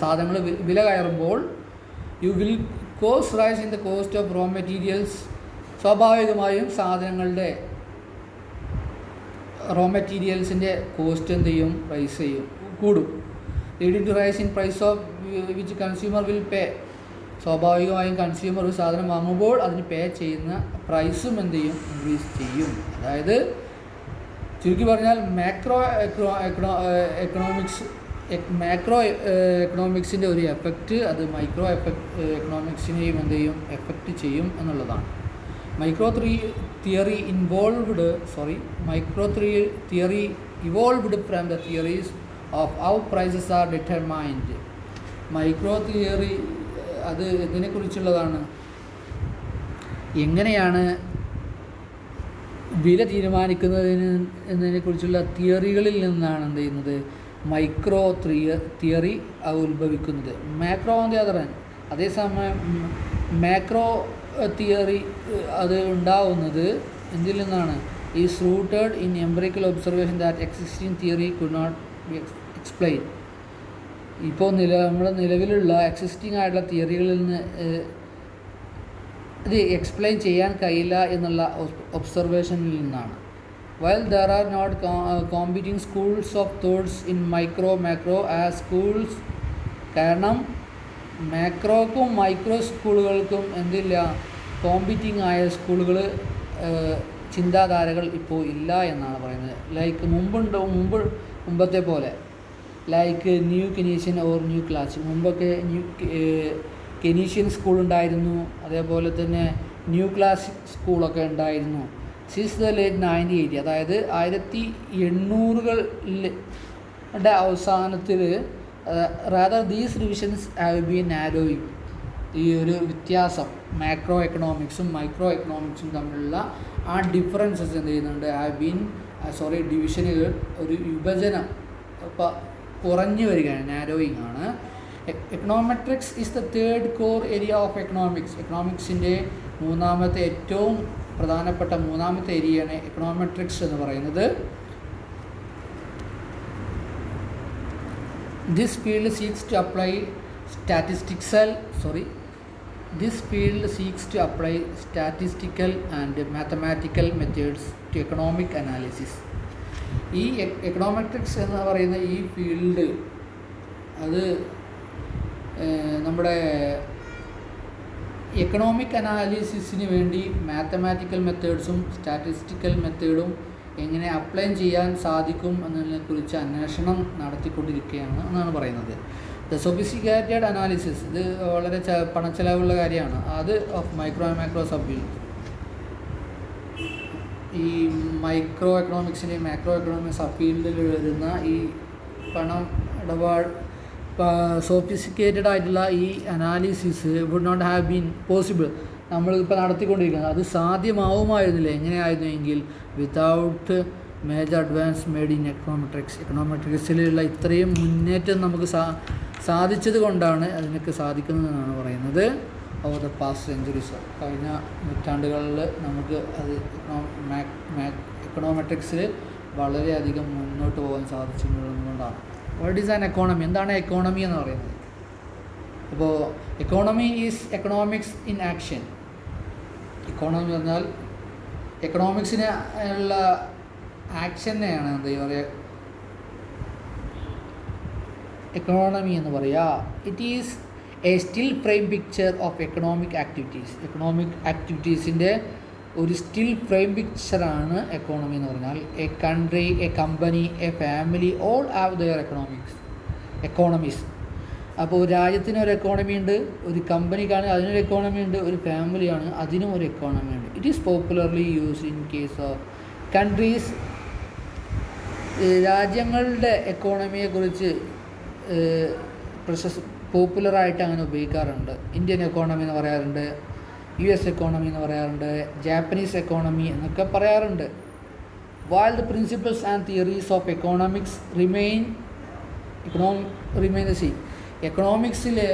സാധനങ്ങൾ വില കയറുമ്പോൾ, you will cost rise in the cost of raw materials സ്വാഭാവികമായും സാധനങ്ങളുടെ റോ മെറ്റീരിയൽസിൻ്റെ കോസ്റ്റ് എന്ത് ചെയ്യും, പ്രൈസ് ചെയ്യും, കൂടും. Leading to rise in price of which consumer will pay. സ്വാഭാവികമായും കൺസ്യൂമർ ഒരു സാധനം വാങ്ങുമ്പോൾ അതിന് പേ ചെയ്യുന്ന പ്രൈസും എന്ത് ചെയ്യും, ഇൻക്രീസ് ചെയ്യും. അതായത് ചുരുക്കി പറഞ്ഞാൽ മാക്രോ എക്കണോമിക്സിൻ്റെ ഒരു എഫക്റ്റ് അത് മൈക്രോ എക്കണോമിക്സിനെയും എന്ത് ചെയ്യും, എഫക്റ്റ് ചെയ്യും എന്നുള്ളതാണ്. Micro theory evolved from the theories of how prices are determined. Micro theory അത് ഇതിനെക്കുറിച്ചുള്ളതാണ്, എങ്ങനെയാണ് വില എന്നതിനെക്കുറിച്ചുള്ള തിയറികളിൽ നിന്നാണ് എന്ത് ചെയ്യുന്നത്, മൈക്രോ തിയറി ഉത്ഭവിക്കുന്നത്. Macro on the other hand, അതേസമയം മാക്രോ തിയറി അത് ഉണ്ടാവുന്നത് എന്തിൽ നിന്നാണ്, is rooted in empirical observation that existing theory could not be explain. ഇപ്പോൾ നമ്മുടെ നിലവിലുള്ള എക്സിസ്റ്റിംഗ് ആയിട്ടുള്ള തിയറികളിൽ നിന്ന് ഇത് എക്സ്പ്ലെയിൻ ചെയ്യാൻ കഴിയില്ല എന്നുള്ള ഒബ്സർവേഷനിൽ നിന്നാണ്. While there are not competing schools of thoughts in macro as schools, കാരണം മാക്രോക്കും മൈക്രോ സ്കൂളുകൾക്കും എന്തില്ല, കോമ്പീറ്റിംഗ് ആയ സ്കൂളുകൾ ചിന്താധാരകൾ ഇപ്പോൾ ഇല്ല എന്നാണ് പറയുന്നത്. ലൈക്ക് മുമ്പത്തെ പോലെ like new Keynesian or new classic. മുമ്പൊക്കെ കെനീഷ്യൻ സ്കൂൾ ഉണ്ടായിരുന്നു, അതേപോലെ തന്നെ ന്യൂ ക്ലാസിക് സ്കൂളൊക്കെ ഉണ്ടായിരുന്നു. സിൻസ് ദ ലേറ്റ് 1980, അതായത് 1800കളുടെ അവസാനത്തിൽ rather these revisions have been narrowing. ഈ ഒരു വ്യത്യാസം മാക്രോ എക്കണോമിക്സും മൈക്രോ എക്കണോമിക്സും തമ്മിലുള്ള ആ ഡിഫറൻസസ് എന്ത് ചെയ്യുന്നുണ്ട്, ഡിവിഷനുകൾ, ഒരു വിഭജനം കുറഞ്ഞു വരികയാണ്, നാരോയിങ് ആണ്. Econometrics is the third core area of economics. എക്കണോമിക്സിൻ്റെ ഏറ്റവും പ്രധാനപ്പെട്ട മൂന്നാമത്തെ ഏരിയയാണ് എക്കണോമെട്രിക്സ് എന്ന് പറയുന്നത്. This field seeks to apply statistical and mathematical methods to economic analysis. ഈ എക്കണോമെട്രിക്സ് എന്ന് പറയുന്ന ഈ ഫീൽഡ് അത് നമ്മുടെ എക്കണോമിക് അനാലിസിസിന് വേണ്ടി മാത്തമാറ്റിക്കൽ മെത്തേഡ്സും സ്റ്റാറ്റിസ്റ്റിക്കൽ മെത്തേഡും എങ്ങനെ അപ്ലൈ ചെയ്യാൻ സാധിക്കും എന്നതിനെക്കുറിച്ച് അന്വേഷണം നടത്തിക്കൊണ്ടിരിക്കുകയാണ് എന്നാണ് പറയുന്നത്. ദ സൊഫിസ്റ്റിക്കേറ്റഡ് അനാലിസിസ്, ഇത് വളരെ പണച്ചെലവുള്ള കാര്യമാണ്. അത് ഓഫ് മാക്രോ സബ്ഫീൽഡ്. ഈ മൈക്രോ എക്കണോമിക്സിൻ്റെയും മാക്രോ എക്കണോമിക് സബ്ഫീൽഡിൽ വരുന്ന ഈ പണം ഇടപാട് സോഫിസ്റ്റിക്കേറ്റഡ് ആയിട്ടുള്ള ഈ analysis would not have been possible. നമ്മളിപ്പോൾ നടത്തിക്കൊണ്ടിരിക്കുന്നത് അത് സാധ്യമാവുമായിരുന്നില്ല. എങ്ങനെയായിരുന്നു എങ്കിൽ without major advance made in എക്കണോമെട്രിക്സിലുള്ള ഇത്രയും മുന്നേറ്റം നമുക്ക് സാധിച്ചത് കൊണ്ടാണ് അതിനൊക്കെ സാധിക്കുന്നതെന്നാണ് പറയുന്നത്. ഓവർ ദ പാസ്റ്റ് സെഞ്ച്വറീസ്, കഴിഞ്ഞ നൂറ്റാണ്ടുകളിൽ നമുക്ക് അത് എക്കണോമെട്രിക്സിൽ വളരെയധികം മുന്നോട്ട് പോകാൻ സാധിച്ചിട്ടുള്ളതുകൊണ്ടാണ്. What is an economy? എന്താണ് എക്കോണമി എന്ന് പറയുന്നത്? അപ്പോൾ economy is economics in action. Economy എന്ന് പറഞ്ഞാൽ എക്കണോമിക്സിന് ഉള്ള ആക്ഷനെയാണ് എന്താ പറയുക എക്കോണമി എന്ന് പറയുക. It is a still frame picture of economic activities. Economic ആക്ടിവിറ്റീസിൻ്റെ ഒരു സ്റ്റിൽ ഫ്രെയിം പിക്ചറാണ് എക്കോണമി എന്ന് പറഞ്ഞാൽ. A country, a company, a family, all have their economies. അപ്പോൾ ഒരു രാജ്യത്തിന് ഒരു എക്കോണമി ഉണ്ട്, ഒരു കമ്പനിക്കാണ് അതിനൊരു എക്കോണമി ഉണ്ട്, ഒരു ഫാമിലിയാണ് അതിനും ഒരു എക്കോണമി ഉണ്ട്. It is popularly used in case of countries. രാജ്യങ്ങളുടെ എക്കോണമിയെക്കുറിച്ച് പോപ്പുലറായിട്ട് അങ്ങനെ ഉപയോഗിക്കാറുണ്ട്. ഇന്ത്യൻ എക്കോണമി എന്ന് പറയാറുണ്ട്, US എക്കോണമി എന്ന് പറയാറുണ്ട്, ജാപ്പനീസ് എക്കോണമി എന്നൊക്കെ പറയാറുണ്ട്. while the principles and theories of economics remain the same. എക്കണോമിക്സിലെ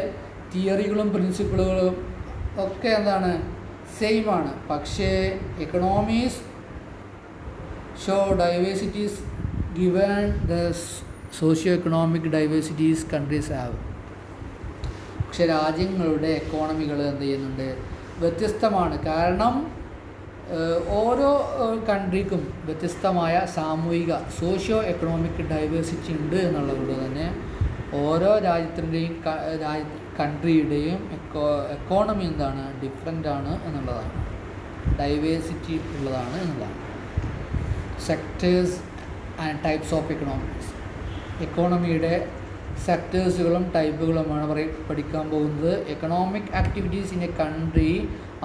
തിയറികളും പ്രിൻസിപ്പിളുകളും ഒക്കെ എന്താണ്, സെയിമാണ്. പക്ഷേ economies show diversities given the socio economic diversities countries have. പക്ഷെ രാജ്യങ്ങളുടെ എക്കോണമികൾ എന്ത് ചെയ്യുന്നുണ്ട്, വ്യത്യസ്തമാണ്. കാരണം ഓരോ കൺട്രിക്കും വ്യത്യസ്തമായ സാമൂഹിക സോഷ്യോ എക്കണോമിക് ഡൈവേഴ്സിറ്റി ഉണ്ട് എന്നുള്ളതുകൊണ്ട് തന്നെ ഓരോ രാജ്യത്തിൻ്റെയും കൺട്രിയുടെയും എക്കോണമി എന്താണ് ഡിഫറെൻ്റ് ആണ് എന്നുള്ളതാണ്, ഡൈവേഴ്സിറ്റി ഉള്ളതാണ് എന്നുള്ളതാണ്. Sectors and types of economics, എക്കോണമിയുടെ സെക്ടേഴ്സുകളും ടൈപ്പുകളുമാണ് പഠിക്കാൻ പോകുന്നത്. Economic activities in a country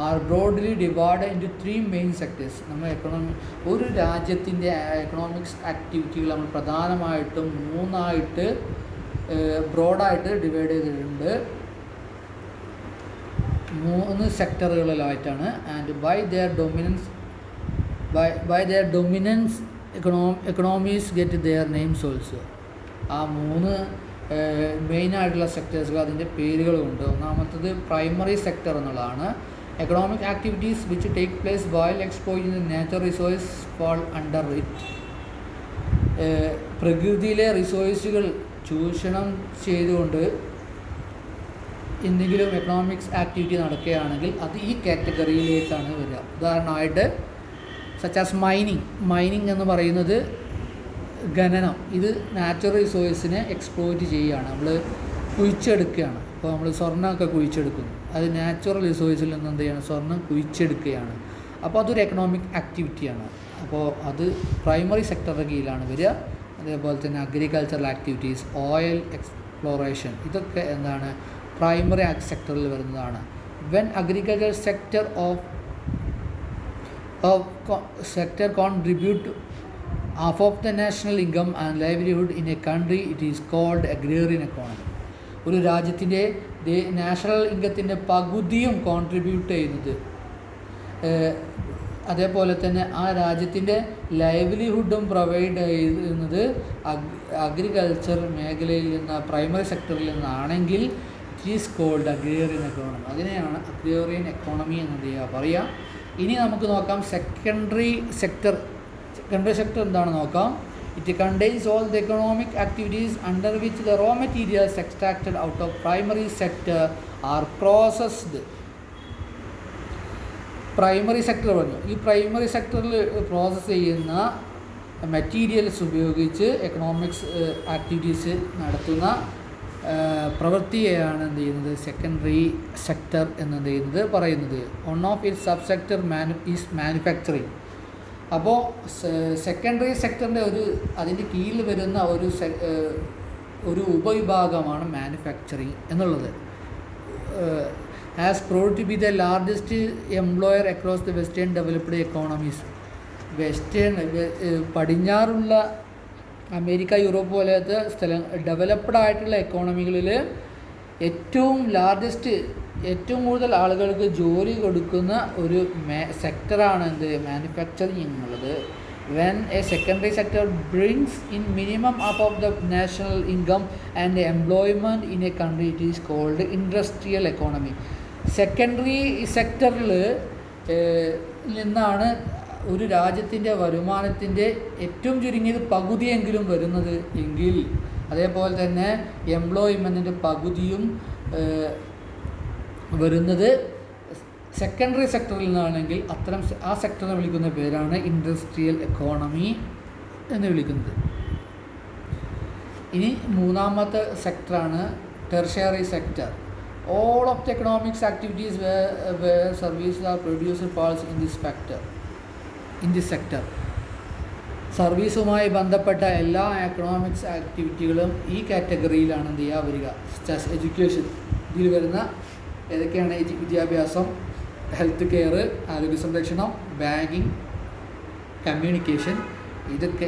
are broadly divide into 3 main sectors. നമ്മൾ ഒരു രാജ്യത്തിൻ്റെ എക്കണോമിക്സ് ആക്ടിവിറ്റികൾ നമ്മൾ പ്രധാനമായിട്ടും 3 ബ്രോഡായിട്ട് ഡിവൈഡ് ചെയ്തിട്ടുണ്ട്, 3 സെക്ടറുകളിലായിട്ടാണ്. And by their dominance economies get their names also. ആ 3 മെയിനായിട്ടുള്ള സെക്ടേഴ്സുകൾ അതിൻ്റെ പേരുകളുണ്ട്. ഒന്നാമത്തത് പ്രൈമറി സെക്ടർ എന്നുള്ളതാണ്. Economic activities which take place while exploiting the natural resource fall under it. പ്രകൃതിയിലെ റിസോഴ്സുകൾ ചൂഷണം ചെയ്തുകൊണ്ട് എന്തെങ്കിലും എക്കണോമിക്സ് ആക്ടിവിറ്റി നടക്കുകയാണെങ്കിൽ അത് ഈ കാറ്റഗറിയിലേക്കാണ് വരിക. ഉദാഹരണമായിട്ട് സച്ച് ആസ് മൈനിങ് എന്ന് പറയുന്നത് ഖനനം, ഇത് നാച്ചുറൽ റിസോഴ്സിനെ എക്സ്പ്ലോയിറ്റ് ചെയ്യുകയാണ്, നമ്മൾ കുഴിച്ചെടുക്കുകയാണ്. ഇപ്പോൾ നമ്മൾ സ്വർണ്ണമൊക്കെ കുഴിച്ചെടുക്കുന്നു, അത് നാച്ചുറൽ റിസോഴ്സിൽ നിന്ന് എന്ത് ചെയ്യണം, സ്വർണ്ണം കുഴിച്ചെടുക്കുകയാണ്. അപ്പോൾ അതൊരു എക്കണോമിക് ആക്ടിവിറ്റിയാണ്. അപ്പോൾ അത് പ്രൈമറി സെക്ടറുടെ കീഴിലാണ് വരിക. അതേപോലെ തന്നെ അഗ്രികൾച്ചറൽ ആക്ടിവിറ്റീസ്, ഓയിൽ എക്സ്പ്ലോറേഷൻ, ഇതൊക്കെ എന്താണ് പ്രൈമറി സെക്ടറിൽ വരുന്നതാണ്. When agriculture sector contribute half of the national income and livelihood in a country, it is called agrarian economy. ഒരു രാജ്യത്തിൻ്റെ നാഷണൽ ഇൻകത്തിൻ്റെ പകുതിയും കോൺട്രിബ്യൂട്ട് ചെയ്യുന്നത്, അതേപോലെ തന്നെ ആ രാജ്യത്തിൻ്റെ ലൈവ്ലിഹുഡും പ്രൊവൈഡ് ചെയ്യുന്നത് അഗ്രികൾച്ചർ മേഖലയിൽ നിന്ന്, പ്രൈമറി സെക്ടറിൽ നിന്നാണെങ്കിൽ it is called agrarian economy. അതിനെയാണ് അഗ്രേറിയൻ എക്കോണമി എന്ന് പറയുക. ഇനി നമുക്ക് നോക്കാം സെക്കൻഡറി സെക്ടർ. സെക്കൻഡറി സെക്ടർ എന്താണെന്ന് നോക്കാം. It contains all the economic activities under which the raw materials extracted out of primary sector are processed. Primary sector പറഞ്ഞു. ഈ പ്രൈമറി സെക്ടറിൽ പ്രോസസ്സ് ചെയ്യുന്ന മെറ്റീരിയൽസ് ഉപയോഗിച്ച് എക്കണോമിക്സ് ആക്ടിവിറ്റീസ് നടത്തുന്ന പ്രവൃത്തിയെയാണ് എന്ത് ചെയ്യുന്നത് സെക്കൻഡറി സെക്ടർ എന്നെന്ത് ചെയ്യുന്നത് പറയുന്നത്. One of it sub sector is manufacturing. അപ്പോൾ സെക്കൻഡറി സെക്ടറിൻ്റെ അതിൻ്റെ കീഴിൽ വരുന്ന ഒരു ഉപവിഭാഗമാണ് മാനുഫാക്ചറിങ് എന്നുള്ളത്. Has proved to be the largest employer across the western developed economies. പടിഞ്ഞാറുള്ള അമേരിക്ക, യൂറോപ്പ് പോലത്തെ ഡെവലപ്ഡ് ആയിട്ടുള്ള എക്കോണമികളിൽ ഏറ്റവും കൂടുതൽ ആളുകൾക്ക് ജോലി കൊടുക്കുന്ന ഒരു സെക്ടറാണ് മാനുഫാക്ചറിങ് എന്നുള്ളത്. When a secondary sector brings in minimum half of the national income and employment in a country, it is called industrial economy. Secondary സെക്ടറിൽ നിന്നാണ് ഒരു രാജ്യത്തിൻ്റെ വരുമാനത്തിൻ്റെ ഏറ്റവും ചുരുങ്ങിയത് പകുതിയെങ്കിലും വരുന്നത് എങ്കിൽ, അതേപോലെ തന്നെ എംപ്ലോയ്മെൻറ്റിൻ്റെ പകുതിയും വരുന്നത് സെക്കൻഡറി സെക്ടറിൽ നിന്നാണെങ്കിൽ ആ സെക്ടറിനെ വിളിക്കുന്ന പേരാണ് ഇൻഡസ്ട്രിയൽ എക്കോണമി എന്ന് വിളിക്കുന്നത്. ഇനി മൂന്നാമത്തെ സെക്ടറാണ് tertiary sector. All of the economics activities where services are produced falls in this sector. സർവീസുമായി ബന്ധപ്പെട്ട എല്ലാ എക്കണോമിക്സ് ആക്ടിവിറ്റികളും ഈ കാറ്റഗറിയിലാണ് എന്ത് ചെയ്യുക വരിക. എഡ്യൂക്കേഷൻ ഇതിൽ വരുന്ന ഏതൊക്കെയാണ്? വിദ്യാഭ്യാസം, ഹെൽത്ത് കെയർ, ആരോഗ്യ സംരക്ഷണം, ബാങ്കിങ്, കമ്മ്യൂണിക്കേഷൻ, ഇതൊക്കെ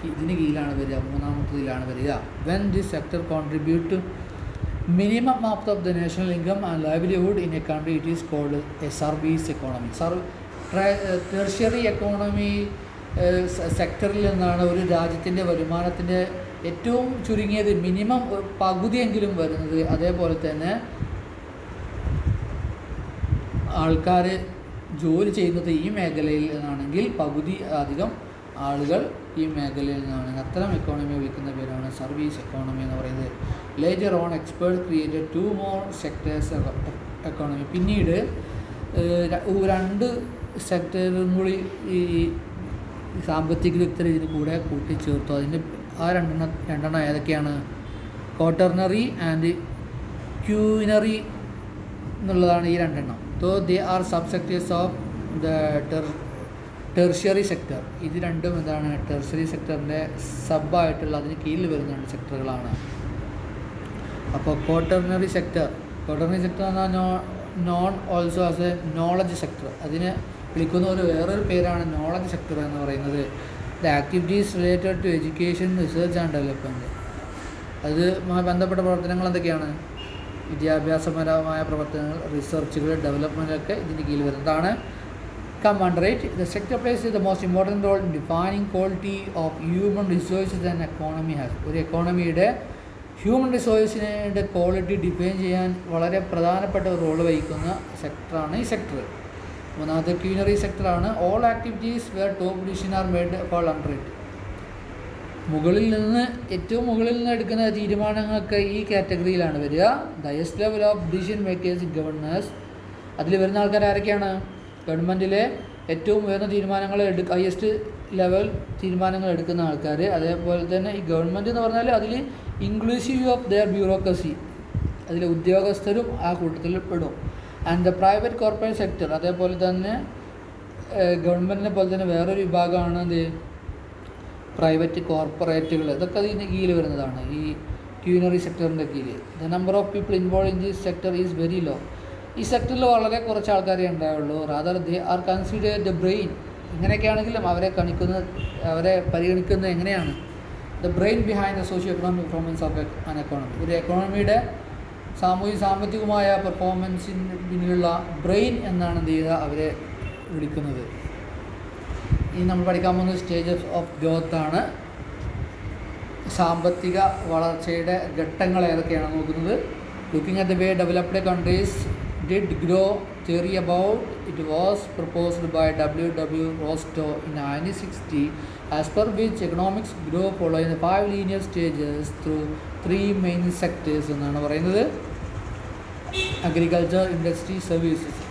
ഇതിന് കീഴിലാണ് വരിക, മൂന്നാമത്തതിലാണ് വരിക. When this sector contribute minimum of the national income and livelihood in a country, it is called a service economy. Tertiary economy സെക്ടറിൽ നിന്നാണ് ഒരു രാജ്യത്തിൻ്റെ വരുമാനത്തിൻ്റെ ഏറ്റവും ചുരുങ്ങിയത് മിനിമം പകുതിയെങ്കിലും വരുന്നത്. അതേപോലെ തന്നെ ആൾക്കാർ ജോലി ചെയ്യുന്നത് ഈ മേഖലയിൽ നിന്നാണെങ്കിൽ പകുതി അധികം ആളുകൾ ഈ മേഖലയിൽ നിന്നാണ്. അത്തരം എക്കോണമി വിളിക്കുന്ന പേരാണ് സർവീസ് എക്കോണമി എന്ന് പറയുന്നത്. Later on expert created 2 more sectors economy. പിന്നീട് 2 സെക്ടറും കൂടി ഈ സാമ്പത്തിക വിദഗ്ധർ ഇതിന് കൂടെ കൂട്ടിച്ചേർത്തു. അതിന് ആ രണ്ടെണ്ണം ഏതൊക്കെയാണ്? ക്വാട്ടർണറി ആൻഡ് ക്യൂനറി എന്നുള്ളതാണ് ഈ രണ്ടെണ്ണം. So they are sub sectors of the tertiary sector. ഇത് രണ്ടും എന്താണ്? ടെർഷ്യറി സെക്ടറിൻ്റെ സബായിട്ടുള്ള അതിന് കീഴിൽ വരുന്ന രണ്ട് സെക്ടറുകളാണ്. അപ്പോൾ ക്വാട്ടർണറി സെക്ടർ എന്ന് പറഞ്ഞാൽ known also as a knowledge sector. അതിനെ വിളിക്കുന്ന വേറൊരു പേരാണ് നോളജ് സെക്ടർ എന്ന് പറയുന്നത്. The activities related to education, research and development. അതുമായി ബന്ധപ്പെട്ട പ്രവർത്തനങ്ങൾ എന്തൊക്കെയാണ്? വിദ്യാഭ്യാസപരമായ പ്രവർത്തനങ്ങൾ, റിസർച്ചുകൾ, ഡെവലപ്മെൻറ്റൊക്കെ ഇതിൻ്റെ കീഴിൽ വരുന്നതാണ്. Come under it. The sector plays the most important role in defining quality of human resources an economy has. ഒരു എക്കോണമിയുടെ ഹ്യൂമൻ റിസോഴ്സിൻ്റെ ക്വാളിറ്റി ഡിഫൈൻ ചെയ്യാൻ വളരെ പ്രധാനപ്പെട്ട ഒരു റോൾ വഹിക്കുന്ന സെക്ടറാണ് ഈ സെക്ടർ. മൂന്നാമത്തെ ക്യൂനറി സെക്ടറാണ്. All activities where top decision are made fall under it. ഏറ്റവും മുകളിൽ നിന്ന് എടുക്കുന്ന തീരുമാനങ്ങളൊക്കെ ഈ കാറ്റഗറിയിലാണ് വരിക. The highest level of decision makers in governors. അതിൽ വരുന്ന ആൾക്കാർ ആരൊക്കെയാണ്? ഗവൺമെൻറ്റിലെ ഏറ്റവും ഉയർന്ന തീരുമാനങ്ങൾ ഹയസ്റ്റ് ലെവൽ തീരുമാനങ്ങൾ എടുക്കുന്ന ആൾക്കാർ. അതേപോലെ തന്നെ ഈ ഗവൺമെൻറ് എന്ന് പറഞ്ഞാൽ അതിൽ ഇൻക്ലൂസീവ് ഓഫ് ദെയർ ബ്യൂറോക്രസി, അതിലെ ഉദ്യോഗസ്ഥരും ആ കൂട്ടത്തിൽ പെടും. And the private corporate sector, അതേപോലെ തന്നെ ഗവൺമെൻറ്റിനെ പോലെ തന്നെ വേറൊരു വിഭാഗമാണ് പ്രൈവറ്റ് കോർപ്പറേറ്റുകൾ. ഇതൊക്കെ അതിൻ്റെ കീഴിൽ വരുന്നതാണ് ഈ ക്യൂനറി സെക്ടറിൻ്റെ കീഴിൽ. The number of people involve in this sector is very low. ഈ സെക്ടറിൽ വളരെ കുറച്ച് ആൾക്കാരെ ഉണ്ടാവുള്ളൂ. Rather they are considered the brain. ഇങ്ങനെയൊക്കെയാണെങ്കിലും അവരെ പരിഗണിക്കുന്നത് എങ്ങനെയാണ്? The brain behind the socio economic performance of an economy. ഒരു എക്കോണമിയുടെ സാമ്പത്തികമായ പെർഫോമൻസിന് പിന്നിലുള്ള ബ്രെയിൻ എന്നാണ് എന്ത് ചെയ്യുക അവരെ വിളിക്കുന്നത്. ഇനി നമ്മൾ പഠിക്കാൻ പോകുന്ന സ്റ്റേജസ് ഓഫ് ഗ്രോത്ത് ആണ്. സാമ്പത്തിക വളർച്ചയുടെ ഘട്ടങ്ങൾ ഏതൊക്കെയാണ് നോക്കുന്നത്. Looking at the way developed countries did grow, theory about it was proposed by W. Rostow in 1960, as per which economics grow following the 5 linear stages through 3 main sectors എന്നാണ് പറയുന്നത്. Agriculture, industry, services.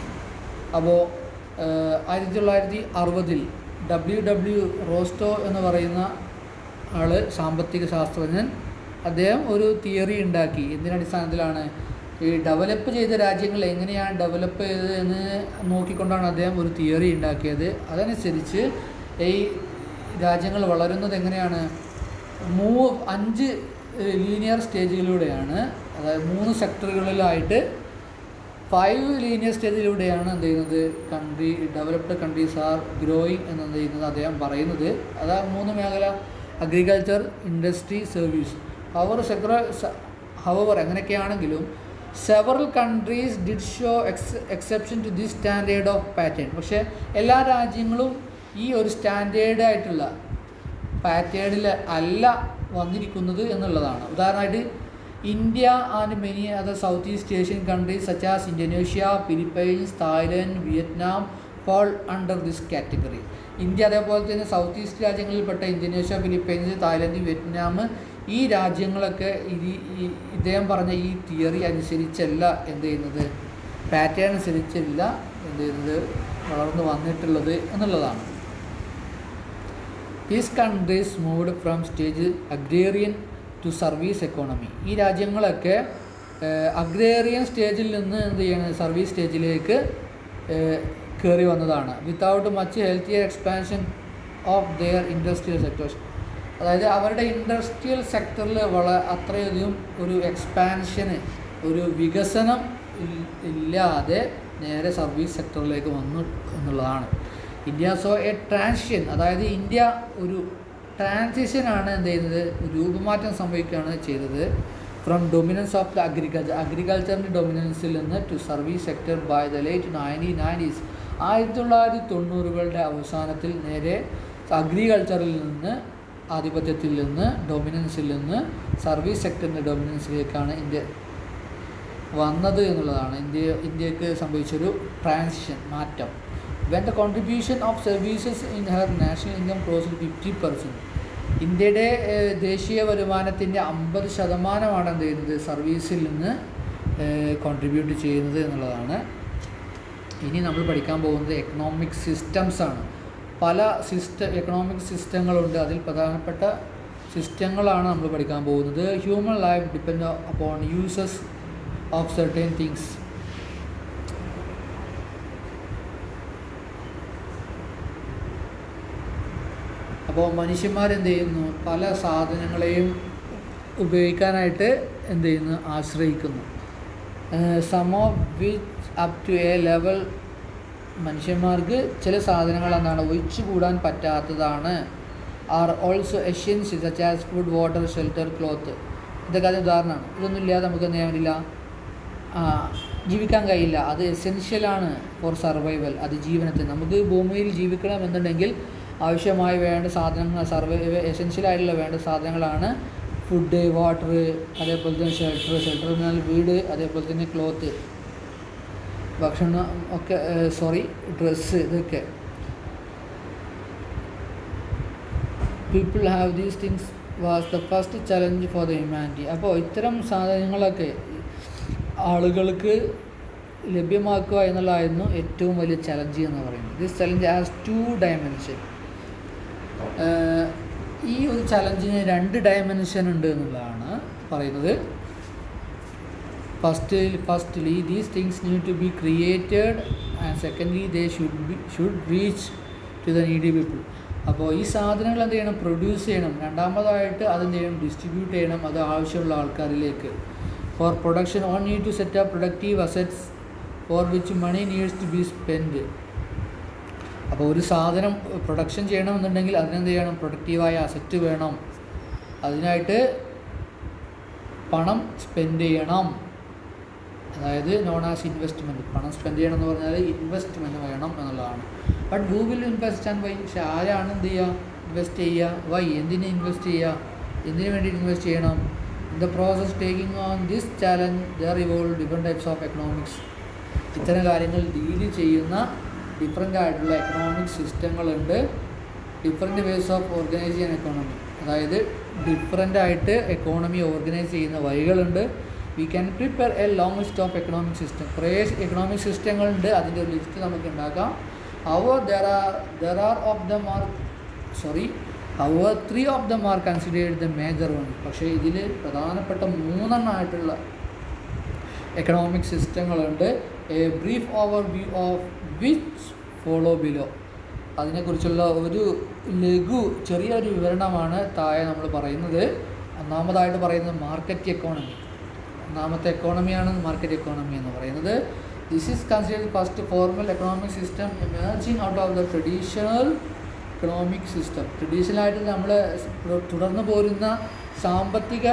അപ്പോൾ 1960 W. റോസ്റ്റോ എന്ന് പറയുന്ന ആൾ സാമ്പത്തിക ശാസ്ത്രജ്ഞൻ, അദ്ദേഹം ഒരു theory ഉണ്ടാക്കി. എന്തിനടിസ്ഥാനത്തിലാണ്? ഈ ഡെവലപ്പ് ചെയ്ത രാജ്യങ്ങൾ എങ്ങനെയാണ് ഡെവലപ്പ് ചെയ്തത് എന്ന് നോക്കിക്കൊണ്ടാണ് അദ്ദേഹം ഒരു തിയറി ഉണ്ടാക്കിയത്. അതനുസരിച്ച് ഈ രാജ്യങ്ങൾ വളരുന്നത് എങ്ങനെയാണ്? 5 ലീനിയർ സ്റ്റേജുകളിലൂടെയാണ്. അതായത് 3 സെക്ടറുകളിലായിട്ട് 5 ലീനിയർ സ്റ്റേജിലൂടെയാണ് എന്ത് ചെയ്യുന്നത് ഡെവലപ്ഡ് കൺട്രീസ് ആർ ഗ്രോയിങ് എന്നെന്ത് ചെയ്യുന്നത് അദ്ദേഹം പറയുന്നത്. അതാ 3 മേഖല: അഗ്രികൾച്ചർ, ഇൻഡസ്ട്രി, സർവീസ്. ഹവർ എങ്ങനെയൊക്കെയാണെങ്കിലും several countries did show exception to this standard of pattern. പക്ഷേ എല്ലാ രാജ്യങ്ങളും ഈ ഒരു സ്റ്റാൻഡേർഡ് ആയിട്ടുള്ള പാറ്റേണിൽ അല്ല വന്നിരിക്കുന്നത് എന്നുള്ളതാണ്. ഉദാഹരണമായിട്ട് India and many other South East Asian countries such as Indonesia, Philippines, Thailand, Vietnam fall under this category. India അതേപോലെ തന്നെ സൗത്ത് ഈസ്റ്റ് രാജ്യങ്ങളിൽപ്പെട്ട ഇന്തോനേഷ്യ, ഫിലിപ്പൈൻസ്, തായ്ലൻഡ്, വിയറ്റ്നാം ഈ രാജ്യങ്ങളൊക്കെ ഇദ്ദേഹം പറഞ്ഞ ഈ തിയറി അനുസരിച്ചല്ല എന്ത് ചെയ്യുന്നത്, പാറ്റേൺ അനുസരിച്ചല്ല എന്ത് ചെയ്യുന്നത് വളർന്നു വന്നിട്ടുള്ളത് എന്നുള്ളതാണ്. These countries moved from stage agrarian to service economy. ഈ രാജ്യങ്ങളൊക്കെ അഗ്രേറിയൻ സ്റ്റേജിൽ നിന്ന് എന്ത് ചെയ്യണം, സർവീസ് സ്റ്റേജിലേക്ക് കയറി വന്നതാണ്. Without much healthier expansion of their industrial sectors. അതായത് അവരുടെ ഇൻഡസ്ട്രിയൽ സെക്ടറിൽ അത്രയധികം ഒരു എക്സ്പാൻഷന്, ഒരു വികസനം ഇല്ലാതെ നേരെ സർവീസ് സെക്ടറിലേക്ക് വന്നു എന്നുള്ളതാണ്. ഇന്ത്യ സോ എ ട്രാൻസിഷൻ, അതായത് ഇന്ത്യ ഒരു ട്രാൻസിഷനാണ് എന്ത് ചെയ്യുന്നത്, രൂപമാറ്റം സംഭവിക്കുകയാണ് ചെയ്തത്. ഫ്രം ഡൊമിനൻസ് ഓഫ് ദ അഗ്രികൾച്ചറിൻ്റെ ഡൊമിനൻസിൽ നിന്ന് to service sector by the late 1990s. 1990കളുടെ അവസാനത്തിൽ നേരെ അഗ്രികൾച്ചറിൽ നിന്ന്, ആധിപത്യത്തിൽ നിന്ന്, ഡൊമിനൻസിൽ നിന്ന് സർവീസ് സെക്ടറിൻ്റെ ഡൊമിനൻസിലേക്കാണ് ഇന്ത്യ വന്നത് എന്നുള്ളതാണ്. ഇന്ത്യക്ക് സംഭവിച്ചൊരു ട്രാൻസിഷൻ, മാറ്റം. When the contribution of services in her national income cross 50%. ഇന്ത്യയുടെ ദേശീയ വരുമാനത്തിൻ്റെ 50% എന്ത് ചെയ്യുന്നത്, സർവീസിൽ നിന്ന് കോൺട്രിബ്യൂട്ട് ചെയ്യുന്നത് എന്നുള്ളതാണ്. ഇനി നമ്മൾ പഠിക്കാൻ പോകുന്നത് എക്കണോമിക് സിസ്റ്റംസാണ്. പല എക്കണോമിക് സിസ്റ്റങ്ങളുണ്ട്. അതിൽ പ്രധാനപ്പെട്ട സിസ്റ്റങ്ങളാണ് നമ്മൾ പഠിക്കാൻ പോകുന്നത്. Human life depend upon uses of certain things. അപ്പോൾ മനുഷ്യന്മാരെന്ത് ചെയ്യുന്നു, പല സാധനങ്ങളെയും ഉപയോഗിക്കാനായിട്ട് എന്ത് ചെയ്യുന്നു, ആശ്രയിക്കുന്നു. Some of which up to a level, മനുഷ്യന്മാർക്ക് ചില സാധനങ്ങൾ എന്താണ് ഒഴിച്ചുകൂടാൻ പറ്റാത്തതാണ്. Are also essential such as food, water, shelter, cloth. ഇതൊക്കെ അതിന് ഉദാഹരണമാണ്. ഇതൊന്നും ഇല്ലാതെ നമുക്ക് എന്ത് ചെയ്യാൻ പറ്റില്ല, ജീവിക്കാൻ കഴിയില്ല. അത് എസെൻഷ്യലാണ് ഫോർ സർവൈവൽ, അത് ജീവനത്തിന്. നമുക്ക് ഭൂമിയിൽ ജീവിക്കണമെന്നുണ്ടെങ്കിൽ ആവശ്യമായി വേണ്ട സാധനങ്ങൾ, എസെൻഷ്യലായിട്ടുള്ള വേണ്ട സാധനങ്ങളാണ് ഫുഡ്, വാട്ടർ, അതേപോലെ തന്നെ ഷെൽട്ടർ എന്നാൽ വീട്, അതേപോലെ തന്നെ ക്ലോത്ത്, ഭക്ഷണം ഒക്കെ, ഡ്രസ്സ്, ഇതൊക്കെ. People have these things was the first challenge for the humanity. അപ്പോൾ ഇത്തരം സാധനങ്ങളൊക്കെ ആളുകൾക്ക് ലഭ്യമാക്കുക എന്നുള്ളതായിരുന്നു ഏറ്റവും വലിയ ചലഞ്ച് എന്ന് പറയുന്നത്. This challenge has 2 dimension. ഈ ഒരു ചലഞ്ചിന് 2 ഡയമെൻഷൻ ഉണ്ട് എന്നുള്ളതാണ് പറയുന്നത്. Firstly these things need to be created and secondly they should reach to the needy people. അപ്പോൾ ഈ സാധനങ്ങൾ എന്ത് ചെയ്യണം, പ്രൊഡ്യൂസ് ചെയ്യണം. രണ്ടാമതായിട്ട് അതെന്ത് ചെയ്യണം, ഡിസ്ട്രിബ്യൂട്ട് ചെയ്യണം, അത് ആവശ്യമുള്ള ആൾക്കാരിലേക്ക്. For production on need to set up productive assets for which money needs to be spend. അപ്പോൾ ഒരു സാധനം പ്രൊഡക്ഷൻ ചെയ്യണമെന്നുണ്ടെങ്കിൽ അതിനെന്ത് ചെയ്യണം, പ്രൊഡക്റ്റീവായ അസറ്റ് വേണം. അതിനായിട്ട് പണം സ്പെൻഡ് ചെയ്യണം. അതായത് നോൺ ആസ് ഇൻവെസ്റ്റ്മെൻറ്റ്. പണം സ്പെൻഡ് ചെയ്യണം എന്ന് പറഞ്ഞാൽ ഇൻവെസ്റ്റ്മെൻറ്റ് വേണം എന്നുള്ളതാണ്. But who will invest and why? പക്ഷേ ആരാണ് എന്ത് ചെയ്യുക, ഇൻവെസ്റ്റ് ചെയ്യുക? വൈ, എന്തിന് ഇൻവെസ്റ്റ് ചെയ്യുക, എന്തിനു വേണ്ടി ഇൻവെസ്റ്റ് ചെയ്യണം? In the process taking on this challenge there evolve different types of economics. ഇത്തരം കാര്യങ്ങൾ ഡീൽ ചെയ്യുന്ന ഡിഫറെൻ്റ് ആയിട്ടുള്ള എക്കണോമിക് സിസ്റ്റങ്ങളുണ്ട്. ഡിഫറെൻറ്റ് വേസ് ഓഫ് ഓർഗനൈസ് ചെയ്യാൻ എക്കോണമി. അതായത് ഡിഫറെൻ്റ് ആയിട്ട് എക്കോണമി ഓർഗനൈസ് ചെയ്യുന്ന വഴികളുണ്ട്. We can prepare a long list of economic system. കുറേ എക്കണോമിക് സിസ്റ്റങ്ങളുണ്ട്, അതിൻ്റെ ഒരു ലിസ്റ്റ് നമുക്ക് ഉണ്ടാക്കാം. However, three of them are considered the major ones. പക്ഷേ ഇതിൽ പ്രധാനപ്പെട്ട 3 എക്കണോമിക് സിസ്റ്റങ്ങളുണ്ട്. A brief overview of which follow below. അതിനെക്കുറിച്ചുള്ള ഒരു ചെറിയൊരു വിവരണമാണ് താഴെ നമ്മൾ പറയുന്നത്. ഒന്നാമതായിട്ട് പറയുന്നത് മാർക്കറ്റ് എക്കോണമി. ഒന്നാമത്തെ എക്കോണമിയാണ് മാർക്കറ്റ് എക്കോണമി എന്ന് പറയുന്നത്. This is considered first formal economic system emerging out of the traditional economic system. ട്രഡീഷണലായിട്ട് നമ്മൾ തുടർന്നു പോരുന്ന സാമ്പത്തിക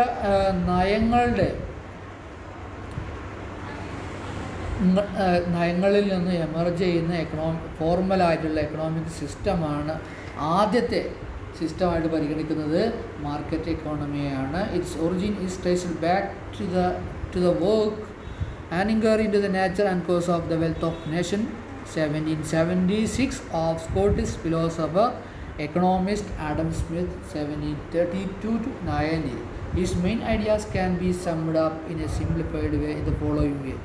നയങ്ങളിൽ നിന്ന് എമർജ് ചെയ്യുന്ന ഫോർമലായിട്ടുള്ള എക്കണോമിക് സിസ്റ്റമാണ് ആദ്യത്തെ സിസ്റ്റമായിട്ട് പരിഗണിക്കുന്നത് മാർക്കറ്റ് എക്കോണമിയാണ്. Its origin is traced back to the work An inquiry into the nature and cause of the wealth of nation, 1776, of Scottish philosopher economist Adam Smith, 1732-90. His main ideas can be summed up in a simplified way in the following way.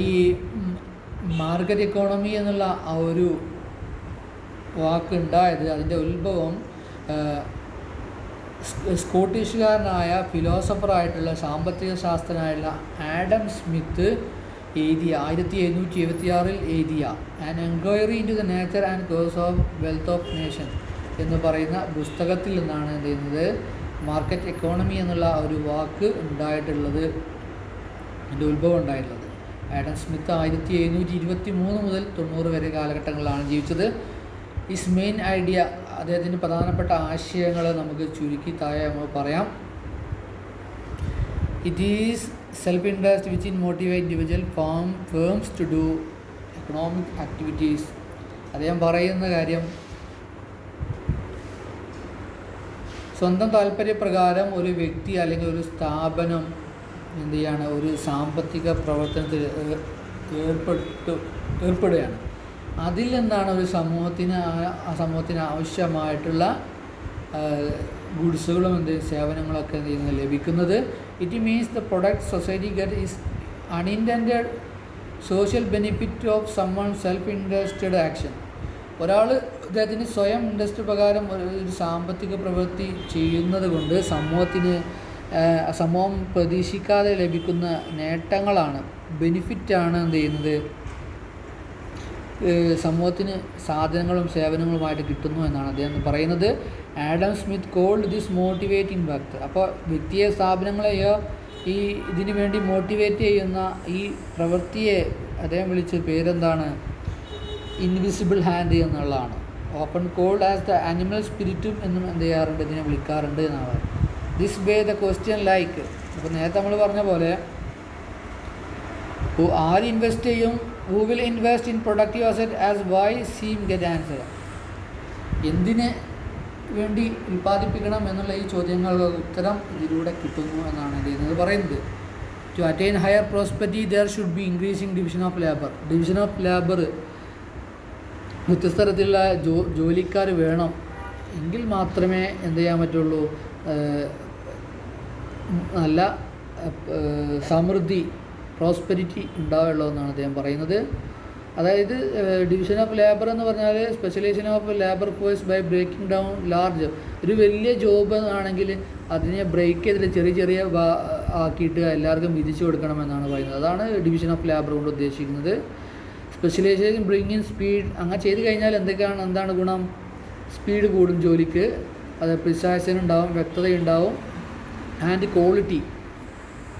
ഈ market economy എന്നുള്ള ആ ഒരു വാക്കുണ്ടായത്, അതിൻ്റെ ഉത്ഭവം സ്കോട്ടിഷുകാരനായ ഫിലോസഫറായിട്ടുള്ള സാമ്പത്തിക ശാസ്ത്രനായുള്ള Adam Smith എഴുതിയ 1776 എഴുതിയ an enquiry into the nature and cause of wealth of nation എന്ന് പറയുന്ന പുസ്തകത്തിൽ നിന്നാണ് എന്ത് ചെയ്യുന്നത് മാർക്കറ്റ് എക്കോണമി എന്നുള്ള ഒരു വാക്ക് ഉണ്ടായിട്ടുള്ളത്, അതിൻ്റെ ഉത്ഭവം ഉണ്ടായിട്ടുള്ളത്. ആഡം സ്മിത്ത് 1723 മുതൽ 90 വരെ കാലഘട്ടങ്ങളിലാണ് ജീവിച്ചത്. ഈസ് മെയിൻ ഐഡിയ, അദ്ദേഹത്തിൻ്റെ പ്രധാനപ്പെട്ട ആശയങ്ങൾ നമുക്ക് ചുരുക്കി താഴെ നമ്മൾ പറയാം. It is self interest which in motivate individual firms to do economic activities. അദ്ദേഹം പറയുന്ന കാര്യം, സ്വന്തം താല്പര്യപ്രകാരം ഒരു വ്യക്തി അല്ലെങ്കിൽ ഒരു സ്ഥാപനം എന്ത് ചെയ്യാണ്, ഒരു സാമ്പത്തിക പ്രവർത്തനത്തിൽ ഏർപ്പെടുകയാണ്. അതിൽ നിന്നാണ് ഒരു സമൂഹത്തിന് ആവശ്യമായിട്ടുള്ള ഗുഡ്സുകളും സേവനങ്ങളൊക്കെ എന്ത് ചെയ്യുന്നത് ലഭിക്കുന്നത്. It means the product society get is unintended social benefit of someone self interested action. ഒരാൾ അദ്ദേഹത്തിന് സ്വയം ഇൻട്രസ്റ്റ് പ്രകാരം ഒരു സാമ്പത്തിക പ്രവൃത്തി ചെയ്യുന്നത് കൊണ്ട് സമൂഹം പ്രതീക്ഷിക്കാതെ ലഭിക്കുന്ന നേട്ടങ്ങളാണ്, ബെനിഫിറ്റാണ് എന്ത് ചെയ്യുന്നത്, സമൂഹത്തിന് സാധനങ്ങളും സേവനങ്ങളുമായിട്ട് കിട്ടുന്നു എന്നാണ് അദ്ദേഹം പറയുന്നത്. Adam Smith called this motivating factor. അപ്പോൾ വ്യക്തിയെ, സ്ഥാപനങ്ങളെയോ ഇതിനു വേണ്ടി മോട്ടിവേറ്റ് ചെയ്യുന്ന ഈ പ്രവൃത്തിയെ അദ്ദേഹം വിളിച്ച പേരെന്താണ്? ഇൻവിസിബിൾ ഹാൻഡ് എന്നുള്ളതാണ്. Often called as the animal സ്പിരിറ്റും എന്നും എന്ത് ചെയ്യാറുണ്ട്, ഇതിനെ വിളിക്കാറുണ്ട് എന്നാണ്. This way the question like, അപ്പോൾ നേരത്തെ നമ്മൾ പറഞ്ഞ പോലെ ആര് ഇൻവെസ്റ്റ് ചെയ്യും, who will invest in productive asset as why seem get answer. എന്തിന് വേണ്ടി ഉൽപ്പാദിപ്പിക്കണം എന്നുള്ള ഈ ചോദ്യങ്ങൾക്ക് ഉത്തരം ഇതിലൂടെ കിട്ടുന്നു എന്നാണ് ഇത് പറയുന്നത്. To attain higher prosperity there should be increasing division of labour. Division of labour, വ്യത്യസ്ത തരത്തിലുള്ള ജോലിക്കാർ വേണം, എങ്കിൽ മാത്രമേ എന്ത് ചെയ്യാൻ പറ്റുള്ളൂ, നല്ല സമൃദ്ധി, പ്രോസ്പെരിറ്റി ഉണ്ടാവുള്ളൂ എന്നാണ് അദ്ദേഹം പറയുന്നത്. അതായത് ഡിവിഷൻ ഓഫ് ലേബർ എന്ന് പറഞ്ഞാൽ specialisation of labour force by breaking down large. ഒരു വലിയ ജോബ് ആണെങ്കിൽ അതിനെ ബ്രേക്ക് ചെയ്തിട്ട് ചെറിയ ചെറിയ ആക്കിയിട്ട് എല്ലാവർക്കും വിധിച്ചു കൊടുക്കണമെന്നാണ് പറയുന്നത്. അതാണ് ഡിവിഷൻ ഓഫ് ലേബർ കൊണ്ട് ഉദ്ദേശിക്കുന്നത്. Specialisation bring in speed. അങ്ങനെ ചെയ്ത് കഴിഞ്ഞാൽ എന്താണ് ഗുണം? സ്പീഡ് കൂടും ജോലിക്ക്, അത് പ്രിസൈസൻ ഉണ്ടാവും, വ്യക്തതയുണ്ടാവും, ആൻഡ്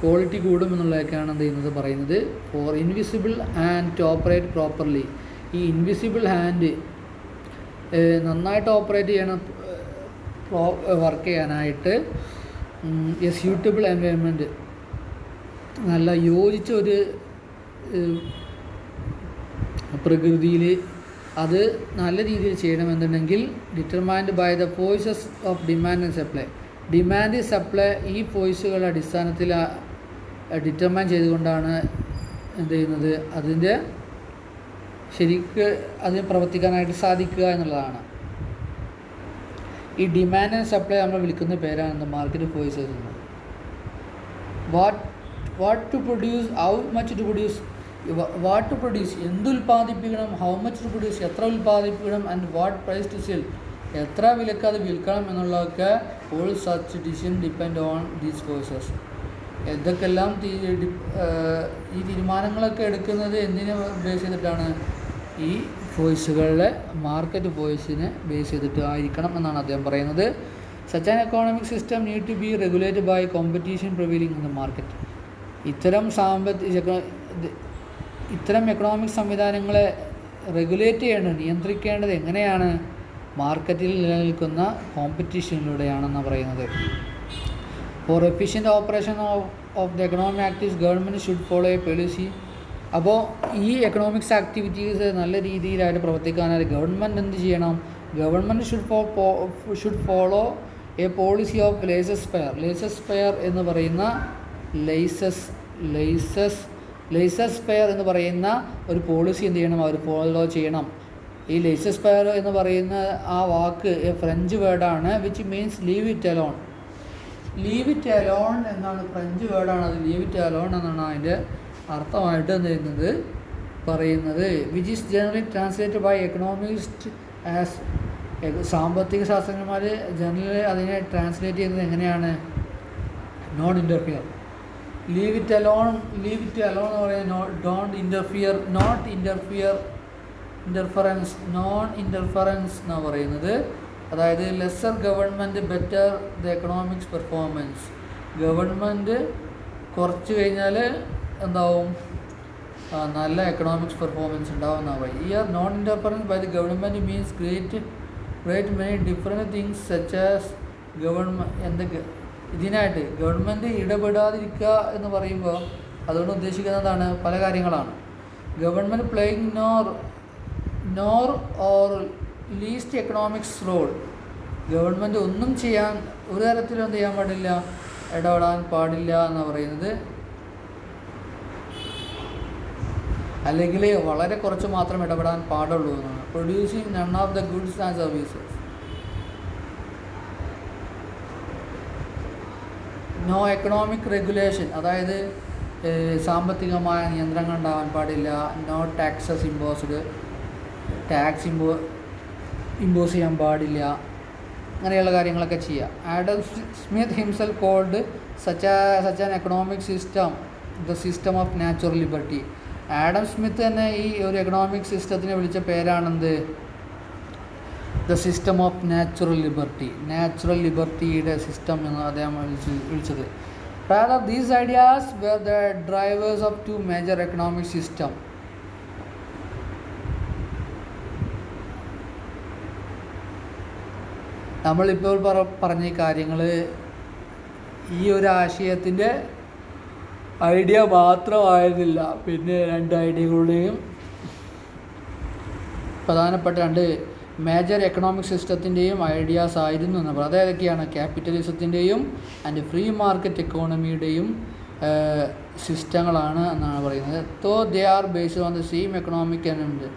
ക്വാളിറ്റി കൂടും എന്നുള്ളതൊക്കെയാണ് എന്ത് ചെയ്യുന്നത് പറയുന്നത്. For invisible hand to operate properly. ഈ ഇൻവിസിബിൾ ഹാൻഡ് നന്നായിട്ട് ഓപ്പറേറ്റ് ചെയ്യണം, വർക്ക് ചെയ്യാനായിട്ട് എ സ്യൂട്ടബിൾ എൻവയോൺമെൻറ്റ്, നല്ല യോജിച്ച ഒരു പ്രകൃതിയിൽ അത് നല്ല രീതിയിൽ ചെയ്യണമെന്നുണ്ടെങ്കിൽ determined by the forces of demand and supply. Demand, supply ഈ ഫോഴ്സുകളുടെ അടിസ്ഥാനത്തിൽ ഡിറ്റർമൈൻ ചെയ്തുകൊണ്ടാണ് എന്ത് ചെയ്യുന്നത്, അതിൻ്റെ ശരിക്ക് അതിന് പ്രവർത്തിക്കാനായിട്ട് സാധിക്കുക എന്നുള്ളതാണ്. ഈ ഡിമാൻഡ് ആൻഡ് സപ്ലൈ നമ്മൾ വിളിക്കുന്ന പേരാണ് മാർക്കറ്റ് ഫോഴ്സസ് എന്ന്. What to produce, how much to produce, what to produce എന്തുൽപ്പാദിപ്പിക്കണം, ഹൗ മച്ച് ടു പ്രൊഡ്യൂസ് എത്ര ഉൽപ്പാദിപ്പിക്കണം, and what price to sell എത്ര വിലക്ക് അത് വിൽക്കണം എന്നുള്ളതൊക്കെ all such decision depend on these forces. ഇതൊക്കെല്ലാം ഈ തീരുമാനങ്ങളൊക്കെ എടുക്കുന്നത് എന്തിനെ ബേസ് ചെയ്തിട്ടാണ്? ഈ ഫോഴ്സുകളുടെ മാർക്കറ്റ് ഫോഴ്സിനെ ബേസ് ചെയ്തിട്ട് ആയിരിക്കണം എന്നാണ് അദ്ദേഹം പറയുന്നത്. Such an economic system need to be regulated by competition prevailing in the market. ഇത്തരം എക്കണോമിക് സംവിധാനങ്ങളെ റെഗുലേറ്റ് ചെയ്യേണ്ടത്, നിയന്ത്രിക്കേണ്ടത് എങ്ങനെയാണ്? മാർക്കറ്റിൽ നിലനിൽക്കുന്ന കോമ്പറ്റീഷനിലൂടെയാണെന്നാണ് പറയുന്നത്. For efficient operation of the economic activities government should follow a policy. അപ്പോൾ ഈ എക്കണോമിക്സ് ആക്ടിവിറ്റീസ് നല്ല രീതിയിലായിട്ട് പ്രവർത്തിക്കാനായിട്ട് ഗവൺമെൻറ് എന്ത് ചെയ്യണം? Government should follow a policy of laces fair എന്ന് പറയുന്ന ലേസസ് ഫെയർ എന്ന് പറയുന്ന ഒരു പോളിസി എന്ത് ചെയ്യണം? അവർ ഫോളോ ചെയ്യണം. ഈ ലേസസ് ഫെയർ എന്ന് പറയുന്ന ആ വാക്ക് ഫ്രഞ്ച് വേർഡാണ്, which means leave it alone. Leave it alone എന്നാണ് ഫ്രഞ്ച് വേർഡാണ്, അത് ലീവ് ഇറ്റ് അലോൺ എന്നാണ് അതിൻ്റെ അർത്ഥമായിട്ട് എന്ത് ചെയ്യുന്നത് പറയുന്നത്. Which is generally translated by economist as, സാമ്പത്തിക ശാസ്ത്രജ്ഞന്മാർ ജനറലി അതിനെ ട്രാൻസ്ലേറ്റ് ചെയ്യുന്നത് എങ്ങനെയാണ്? Non interfere. Leave it alone എന്ന് പറയുന്നത് ഡോണ്ട് ഇൻ്റർഫിയർ, നോൺ ഇൻ്റർഫറൻസ് എന്നാണ് പറയുന്നത്. അതായത് lesser government better the economics performance. Government കുറച്ച് കഴിഞ്ഞാൽ എന്താവും? നല്ല എക്കണോമിക്സ് പെർഫോമൻസ് ഉണ്ടാവും എന്നാണ് പറയുന്നത്. Here non interference by the government means great many different things such as എന്തൊക്കെ ഇതിനായിട്ട് ഗവൺമെൻറ് ഇടപെടാതിരിക്കുക എന്ന് പറയുമ്പോൾ അതുകൊണ്ട് ഉദ്ദേശിക്കുന്നതാണ് പല കാര്യങ്ങളാണ്. Government playing nor or least economics role. Government ഒന്നും ചെയ്യാൻ, ഒരു തരത്തിലും എന്ത് ചെയ്യാൻ പാടില്ല, ഇടപെടാൻ പാടില്ല എന്നാണ് പറയുന്നത്. അല്ലെങ്കിൽ വളരെ കുറച്ച് മാത്രം ഇടപെടാൻ പാടുള്ളൂ എന്നാണ്. Producing none of the goods and services. No economic regulation. അതായത് സാമ്പത്തികമായ നിയന്ത്രണങ്ങൾ ഉണ്ടാകാൻ പാടില്ല, no taxes imposed, tax impose ചെയ്യാൻ പാടില്ല, അങ്ങനെയുള്ള കാര്യങ്ങളൊക്കെ ചെയ്യുക. Adam Smith himself called such an economic system the system of natural liberty. Adam Smith തന്നെ ഈ ഒരു എക്കണോമിക് സിസ്റ്റത്തിനെ വിളിച്ച പേരാണെന്ത്? The system of natural liberty, natural ലിബർട്ടിയുടെ സിസ്റ്റം എന്ന് അദ്ദേഹം വിളിച്ചത്. Rather, these ideas were the drivers of two major economic systems. നമ്മളിപ്പോൾ പറഞ്ഞ കാര്യങ്ങൾ ഈ ഒരു ആശയത്തിൻ്റെ ഐഡിയ മാത്രമായിരുന്നില്ല, പിന്നെ രണ്ട് ഐഡിയകളുടെയും പ്രധാനപ്പെട്ട രണ്ട് മേജർ എക്കണോമിക് സിസ്റ്റത്തിൻ്റെയും ഐഡിയാസ് ആയിരുന്നു എന്ന് പറയുന്നത്. അതേതൊക്കെയാണ്? ക്യാപിറ്റലിസത്തിൻ്റെയും ആൻഡ് ഫ്രീ മാർക്കറ്റ് എക്കോണമിയുടെയും സിസ്റ്റങ്ങളാണ് എന്നാണ് പറയുന്നത്. They are based on the same economic environment.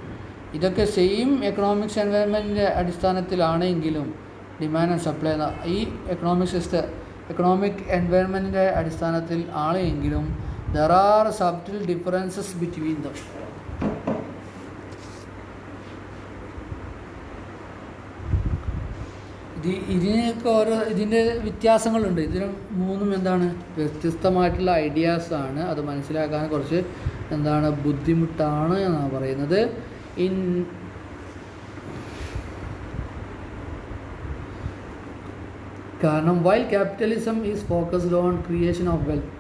ഇതൊക്കെ സെയിം എക്കണോമിക്സ് എൻവയൺമെൻറ്റിൻ്റെ അടിസ്ഥാനത്തിലാണെങ്കിലും ഡിമാൻഡ് ആൻഡ് സപ്ലൈ ഈ എക്കണോമിക് എൻവയൺമെൻറ്റിൻ്റെ അടിസ്ഥാനത്തിൽ ആണെങ്കിലും there are subtle differences between them. ഇതിനൊക്കെ ഇതിൻ്റെ വ്യത്യാസങ്ങളുണ്ട്. ഇതിന് മൂന്നും എന്താണ്? വ്യത്യസ്തമായിട്ടുള്ള ഐഡിയാസാണ്. അത് മനസ്സിലാക്കാൻ കുറച്ച് ബുദ്ധിമുട്ടാണ് എന്നാണ് പറയുന്നത്. കാരണം while capitalism is focused on creation of wealth,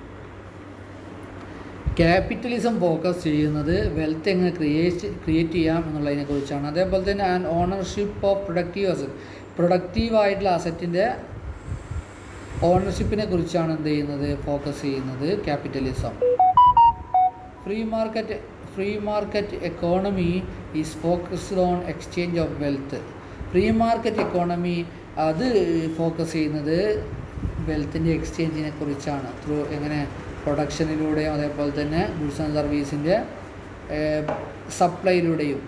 capitalism focus ചെയ്യുന്നത് വെൽത്ത് എങ്ങനെ ക്രിയേറ്റ് ചെയ്യാം എന്നുള്ളതിനെ കുറിച്ചാണ്. അതേപോലെ തന്നെ ആൻഡ് ഓണർഷിപ്പ് ഓഫ് പ്രൊഡക്റ്റീവായിട്ടുള്ള അസറ്റിൻ്റെ ഓണർഷിപ്പിനെ കുറിച്ചാണ് എന്ത് ചെയ്യുന്നത്? ഫോക്കസ് ചെയ്യുന്നത് capitalism. Free market economy is focused on exchange of wealth. Free market economy അത് ഫോക്കസ് ചെയ്യുന്നത് വെൽത്തിൻ്റെ എക്സ്ചേഞ്ചിനെ കുറിച്ചാണ്. എങ്ങനെ? പ്രൊഡക്ഷനിലൂടെയും അതേപോലെ തന്നെ ഗുഡ്സ് ആൻഡ് സർവീസിൻ്റെ സപ്ലൈയിലൂടെയും.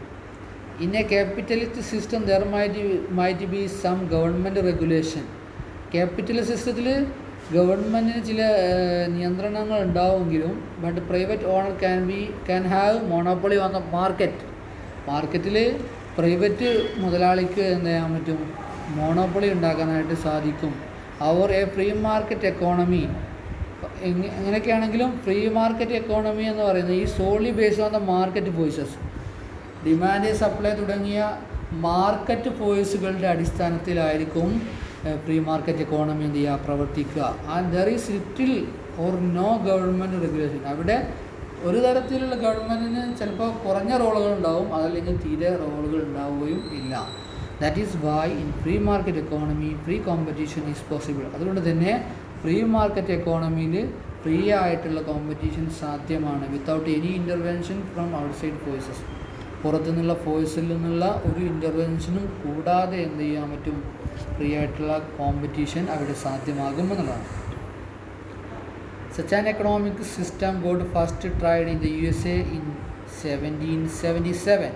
In a capitalist system there might be some government regulation. Capitalist സിസ്റ്റത്തിൽ ഗവൺമെൻറ്റിന് ചില നിയന്ത്രണങ്ങൾ ഉണ്ടാവുമെങ്കിലും but private owner can have monopoly on the market. മാർക്കറ്റിൽ പ്രൈവറ്റ് മുതലാളിക്ക് എന്ത് ചെയ്യാൻ പറ്റും? മോണോപ്പൊളി ഉണ്ടാക്കാനായിട്ട് സാധിക്കും. അവർ എ ഫ്രീ മാർക്കറ്റ് എക്കോണമി എങ്ങനെയൊക്കെയാണെങ്കിലും ഫ്രീ മാർക്കറ്റ് എക്കോണമി എന്ന് പറയുന്നത് ഈ solely based on the market forces, demand supply തുടങ്ങിയ മാർക്കറ്റ് ഫോഴ്സുകളുടെ അടിസ്ഥാനത്തിലായിരിക്കും ഫ്രീ മാർക്കറ്റ് എക്കോണമി എന്ത് ചെയ്യുക? പ്രവർത്തിക്കുക. And there is little or no government regulation. അവിടെ ഒരു തരത്തിലുള്ള ഗവൺമെൻറ്റിന് ചിലപ്പോൾ കുറഞ്ഞ റോളുകൾ ഉണ്ടാവും, അതല്ലെങ്കിൽ തീരെ റോളുകൾ ഉണ്ടാവുകയും ഇല്ല. That is why in free market economy free competition is possible. അതുകൊണ്ട് തന്നെ ഫ്രീ മാർക്കറ്റ് എക്കോണമിയിൽ ഫ്രീ ആയിട്ടുള്ള കോമ്പറ്റീഷൻ സാധ്യമാണ് without any intervention from outside forces. പുറത്തുനിന്നുള്ള ഫോഴ്സിൽ നിന്നുള്ള ഒരു ഇൻ്റർവെൻഷനും കൂടാതെ എന്ത് ചെയ്യാൻ പറ്റും? ഫ്രീ ആയിട്ടുള്ള കോമ്പറ്റീഷൻ അവിടെ സാധ്യമാകുമെന്നുള്ളതാണ്. Such an economic system got first tried in the USA in 1777.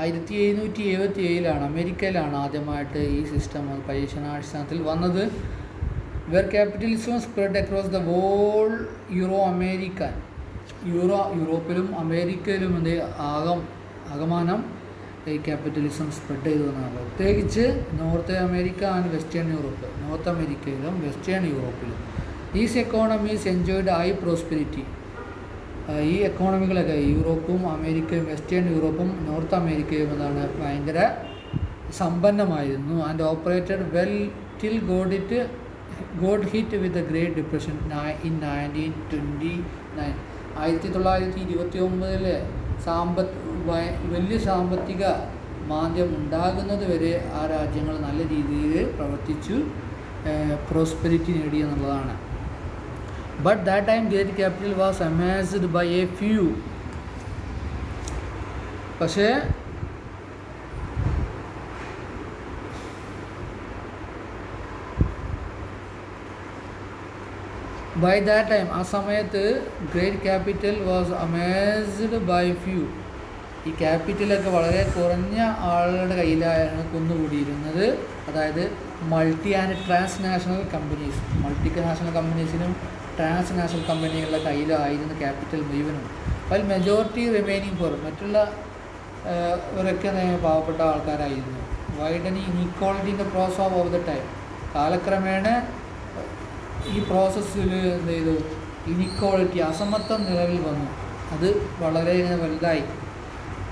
1777 അമേരിക്കയിലാണ് ആദ്യമായിട്ട് ഈ സിസ്റ്റം പരീക്ഷണാടിസ്ഥാനത്തിൽ വന്നത്. Where capitalism spread across the whole യൂറോപ്പിലും അമേരിക്കയിലും ആകമാനം ഈ ക്യാപിറ്റലിസം സ്പ്രെഡ് ചെയ്തു എന്നാണ്. പ്രത്യേകിച്ച് North America and Western Europe. North അമേരിക്കയിലും വെസ്റ്റേൺ യൂറോപ്പിലും these economies enjoyed high prosperity. ഈ എക്കോണമികളൊക്കെ യൂറോപ്പും അമേരിക്കയും വെസ്റ്റേൺ യൂറോപ്പും നോർത്ത് അമേരിക്കയും എന്താണ് ഭയങ്കര സമ്പന്നമായിരുന്നു. And operated well till got hit with the great depression in 1929. 1929 വലിയ സാമ്പത്തിക മാന്ദ്യം ഉണ്ടാകുന്നത് വരെ ആ രാജ്യങ്ങൾ നല്ല രീതിയിൽ പ്രവർത്തിച്ചു പ്രോസ്പെരിറ്റി നേടി എന്നുള്ളതാണ്. But that time great capital was amassed by a few. പക്ഷേ ബൈ ദാറ്റ് ടൈം ആ സമയത്ത് great capital was amassed by few. ഈ ക്യാപിറ്റലൊക്കെ വളരെ കുറഞ്ഞ ആളുകളുടെ കയ്യിലാണ് കുന്നുകൂടിയിരുന്നത്. അതായത് multi and transnational companies. Multi national കമ്പനീസിനും ട്രാൻസ്നാഷണൽ കമ്പനികളുടെ കയ്യിലായിരുന്നു ക്യാപിറ്റൽ മുഴുവനും. അതിൽ മെജോറിറ്റി റിമൈനിങ് ഫോർ മറ്റുള്ള ഇവരൊക്കെ പാവപ്പെട്ട ആൾക്കാരായിരുന്നു. Widening inequality in the process of the time. കാലക്രമേണ ഈ പ്രോസസ്സിൽ എന്ത് ചെയ്തു, ഇനിക്വാളിറ്റി അസമത്വം നിലവിൽ വന്നു. അത് വളരെ വലുതായി.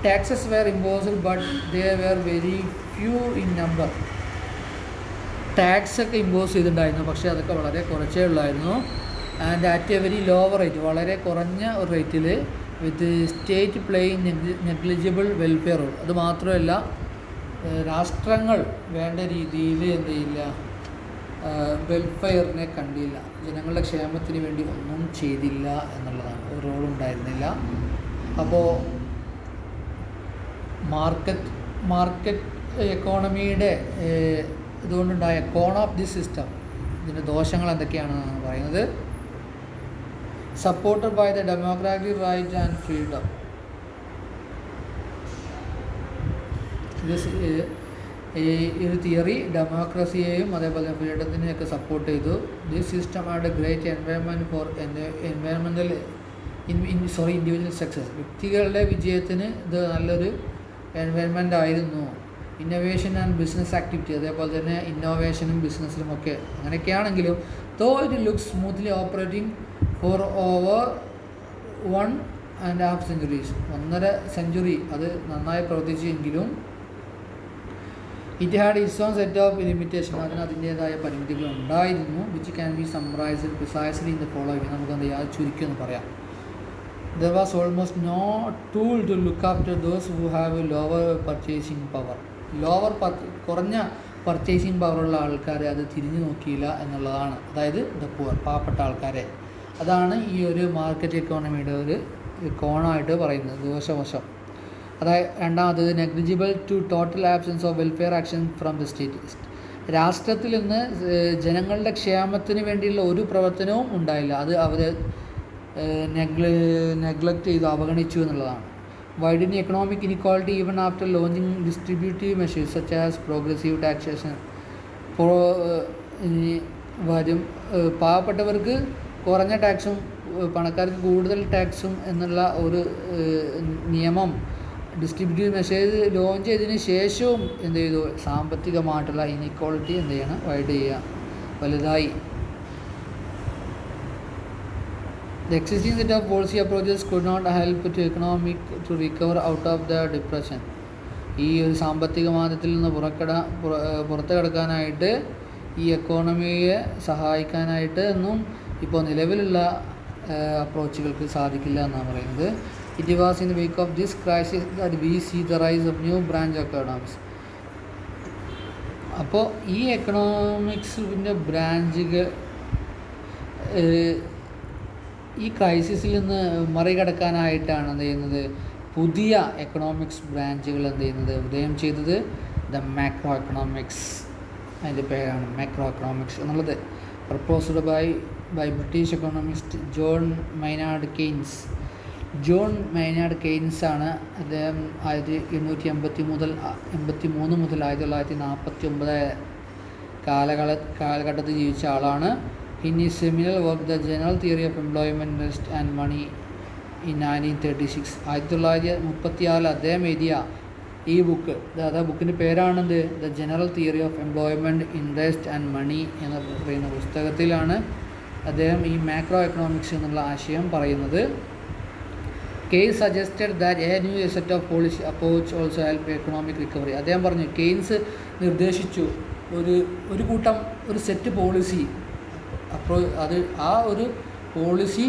Taxes were imposed but they were very few in number. ടാക്സൊക്കെ ഇമ്പോസ് ചെയ്തിട്ടുണ്ടായിരുന്നു, പക്ഷേ അതൊക്കെ വളരെ കുറച്ചേ ഉള്ളായിരുന്നു. And at a very lower rate, വളരെ കുറഞ്ഞ ഒരു റേറ്റിൽ, with state playing negligible welfare role. അത് മാത്രമല്ല, രാഷ്ട്രങ്ങൾ വേണ്ട രീതിയിൽ എന്ത് ചെയ്യില്ല, വെൽഫെയറിനെ കണ്ടില്ല, ജനങ്ങളുടെ ക്ഷേമത്തിന് വേണ്ടി ഒന്നും ചെയ്തില്ല എന്നുള്ളതാണ്. ഒരു റോളുണ്ടായിരുന്നില്ല. അപ്പോൾ മാർക്കറ്റ് എക്കോണമിയുടെ ഇതുകൊണ്ടുണ്ടായ കോൺ ഓഫ് ദി സിസ്റ്റം, ഇതിൻ്റെ ദോഷങ്ങൾ എന്തൊക്കെയാണെന്നാണ് പറയുന്നത്. Supported by the democratic right and freedom. ഈ ഒരു തിയറി ഡെമോക്രസിയെയും അതേപോലെ ഫ്രീഡത്തിനെയൊക്കെ സപ്പോർട്ട് ചെയ്തു. This system had a great environment for individual success. വ്യക്തികളുടെ വിജയത്തിന് ഇത് നല്ലൊരു എൻവയൺമെൻ്റ് ആയിരുന്നു. ഇന്നോവേഷൻ ആൻഡ് ബിസിനസ് ആക്ടിവിറ്റി, അതേപോലെ തന്നെ ഇന്നോവേഷനും ബിസിനസ്സിലുമൊക്കെ അങ്ങനെയൊക്കെയാണെങ്കിലും, though it looks smoothly operating for over 1.5 centuries, 1.5 century അത് നന്നായി പ്രവർത്തിച്ചെങ്കിലും it had its own set of limitation, അതിന് അതിൻ്റേതായ പരിമിതികൾ ഉണ്ടായിരുന്നു. Which can be summarised precisely in the following. നമുക്ക് എന്ത് ചെയ്യാം, ചുരുക്കി എന്ന് പറയാം. There was almost no tool to look after those who have a lower purchasing power. കുറഞ്ഞ പർച്ചേസിങ് പവറുള്ള ആൾക്കാരെ അത് തിരിഞ്ഞു നോക്കിയില്ല എന്നുള്ളതാണ്. അതായത് ദ പുവർ, പാവപ്പെട്ട ആൾക്കാരെ. അതാണ് ഈ ഒരു മാർക്കറ്റ് എക്കോണമിയുടെ ഒരു കോണായിട്ട് പറയുന്നത്, ദോഷവശം. അതായത് രണ്ടാമത്തത് negligible to total absence of welfare action from the state. രാഷ്ട്രത്തിൽ നിന്ന് ജനങ്ങളുടെ ക്ഷേമത്തിന് വേണ്ടിയുള്ള ഒരു പ്രവർത്തനവും ഉണ്ടായില്ല. അത് അവർ നെഗ്ലക്റ്റ് ചെയ്തു, അവഗണിച്ചു എന്നുള്ളതാണ്. Widening economic inequality even after launching distributive measures such as progressive taxation വരും. പാവപ്പെട്ടവർക്ക് കുറഞ്ഞ ടാക്സും പണക്കാർക്ക് കൂടുതൽ ടാക്സും എന്നുള്ള ഒരു നിയമം ഡിസ്ട്രിബ്യൂട്ടീവ് മെഷേഴ്സ് ലോഞ്ച് ചെയ്തതിന് ശേഷവും എന്ത് ചെയ്തു, സാമ്പത്തികമായിട്ടുള്ള ഇനിക്വാളിറ്റി എന്ത് ചെയ്യണം, വൈഡ് ചെയ്യുക, വലുതായി. The existing set of policy approaches could not help to economic to recover out of the depression. ഈ ഒരു സാമ്പത്തിക മാന്ദ്യത്തിൽ നിന്ന് പുറത്ത് കടക്കാനായിട്ട് ഈ എക്കോണമിയെ സഹായിക്കാനായിട്ട് ഒന്നും ഇപ്പോൾ നിലവിലുള്ള അപ്രോച്ചുകൾക്ക് സാധിക്കില്ല എന്നാണ് പറയുന്നത്. It was in the wake of this crisis that we see the rise of new branch economics. അപ്പോൾ ഈ എക്കണോമിക്സിൻ്റെ ബ്രാഞ്ചുകൾ ഈ ക്രൈസിസിൽ നിന്ന് മറികടക്കാനായിട്ടാണ് എന്ത് ചെയ്യുന്നത്, പുതിയ എക്കണോമിക്സ് ബ്രാഞ്ചുകൾ എന്ത് ചെയ്യുന്നത്, ഉദയം ചെയ്തത്. ദ മാക്രോ എക്കണോമിക്സ്, അതിൻ്റെ പേരാണ് മാക്രോ എക്കണോമിക്സ് എന്നുള്ളത്. Proposed by British economist John Maynard Keynes. John Maynard Keynes ആണ്. അദ്ദേഹം 1883 മുതൽ 1949 കാലഘട്ടത്തിൽ ജീവിച്ച ആളാണ്. In his seminal work, The General Theory of Employment, Interest and Money in 1936, 1936 അദ്ദേഹം എഴുതിയ ഈ ബുക്ക്, അതായത് ബുക്കിൻ്റെ പേരാണെന്ത്, the general theory of employment, interest and money എന്ന് പറയുന്ന പുസ്തകത്തിലാണ് അദ്ദേഹം ഈ മാക്രോ എക്കണോമിക്സ് എന്നുള്ള ആശയം പറയുന്നത്. Keynes suggested that a new set of policy approach also help economic recovery. അദ്ദേഹം പറഞ്ഞു, കെയ്ൻസ് നിർദ്ദേശിച്ചു ഒരു കൂട്ടം ഒരു സെറ്റ് പോളിസി, അപ്പോൾ അത് ആ ഒരു പോളിസി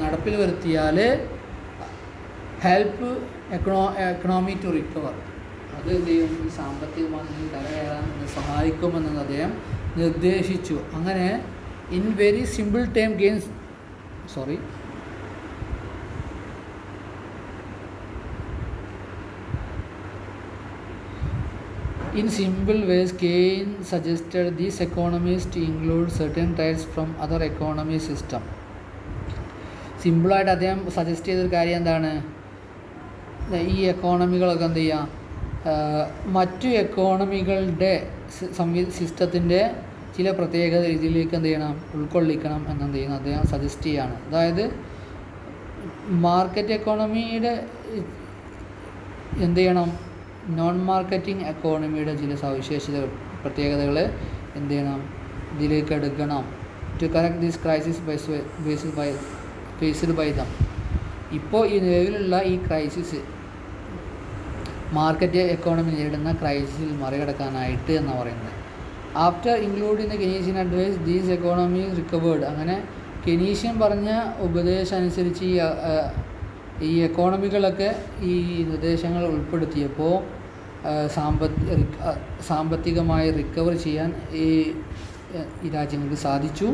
നടപ്പിൽ വരുത്തിയാൽ ഹെൽപ്പ് എക്കണോമി ടു റിക്കവർ, അത് എന്ത് ചെയ്യും, ഈ സാമ്പത്തിക മാന്ദ്യത്തിൽ കരകയറാൻ സഹായിക്കുമെന്ന് അദ്ദേഹം നിർദ്ദേശിച്ചു. അങ്ങനെ in very simple term gains In simple ways, Keynes suggested these economies to include certain traits from other economy system. സിമ്പിളായിട്ട് അദ്ദേഹം സജസ്റ്റ് ചെയ്തൊരു കാര്യം എന്താണ്, ഈ എക്കോണമികളൊക്കെ എന്ത് ചെയ്യുക, മറ്റു എക്കോണമികളുടെ സിസ്റ്റത്തിൻ്റെ ചില പ്രത്യേക രീതിയിലേക്ക് എന്ത് ചെയ്യണം, ഉൾക്കൊള്ളിക്കണം എന്നെന്ത് ചെയ്യുന്നു അദ്ദേഹം സജസ്റ്റ് ചെയ്യാണ്. അതായത് മാർക്കറ്റ് എക്കോണമിയുടെ എന്ത് ചെയ്യണം, നോൺ മാർക്കറ്റിംഗ് എക്കോണമിയുടെ ചില സവിശേഷതകൾ, പ്രത്യേകതകൾ എന്ത് ചെയ്യണം, ഇതിലേക്ക് എടുക്കണം. To correct this crisis faced by them. ഇപ്പോൾ ഈ നിലവിലുള്ള ഈ ക്രൈസിസ്, മാർക്കറ്റ് എക്കോണമി നേരിടുന്ന ക്രൈസിസിൽ മറികടക്കാനായിട്ട് എന്നാണ് പറയുന്നത്. After including the Keynesian advice these economy recovered. അങ്ങനെ കെനീഷ്യൻ പറഞ്ഞ ഉപദേശം അനുസരിച്ച് ഈ എക്കോണമികളൊക്കെ ഈ നിർദ്ദേശങ്ങൾ ഉൾപ്പെടുത്തിയപ്പോൾ സാമ്പത്തികമായി റിക്കവർ ചെയ്യാൻ ഈ രാജ്യങ്ങൾക്ക് സാധിച്ചു.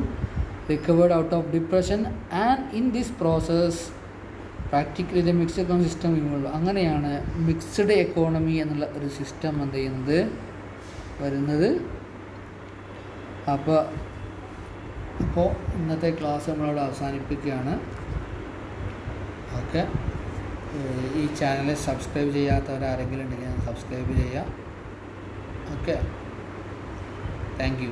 Recovered out of depression and in this process practically the mixed economy system involve. അങ്ങനെയാണ് മിക്സ്ഡ് എക്കോണമി എന്നുള്ള ഒരു സിസ്റ്റം എന്ത് ചെയ്യുന്നത് വരുന്നത്. അപ്പോൾ ഇന്നത്തെ ക്ലാസ് നമ്മളവിടെ അവസാനിപ്പിക്കുകയാണ്. ഓക്കെ, ഈ ചാനൽ സബ്സ്ക്രൈബ് ചെയ്യാത്തവരാരെങ്കിലും ഉണ്ടെങ്കിൽ സബ്സ്ക്രൈബ് ചെയ്യുക. Okay, thank you.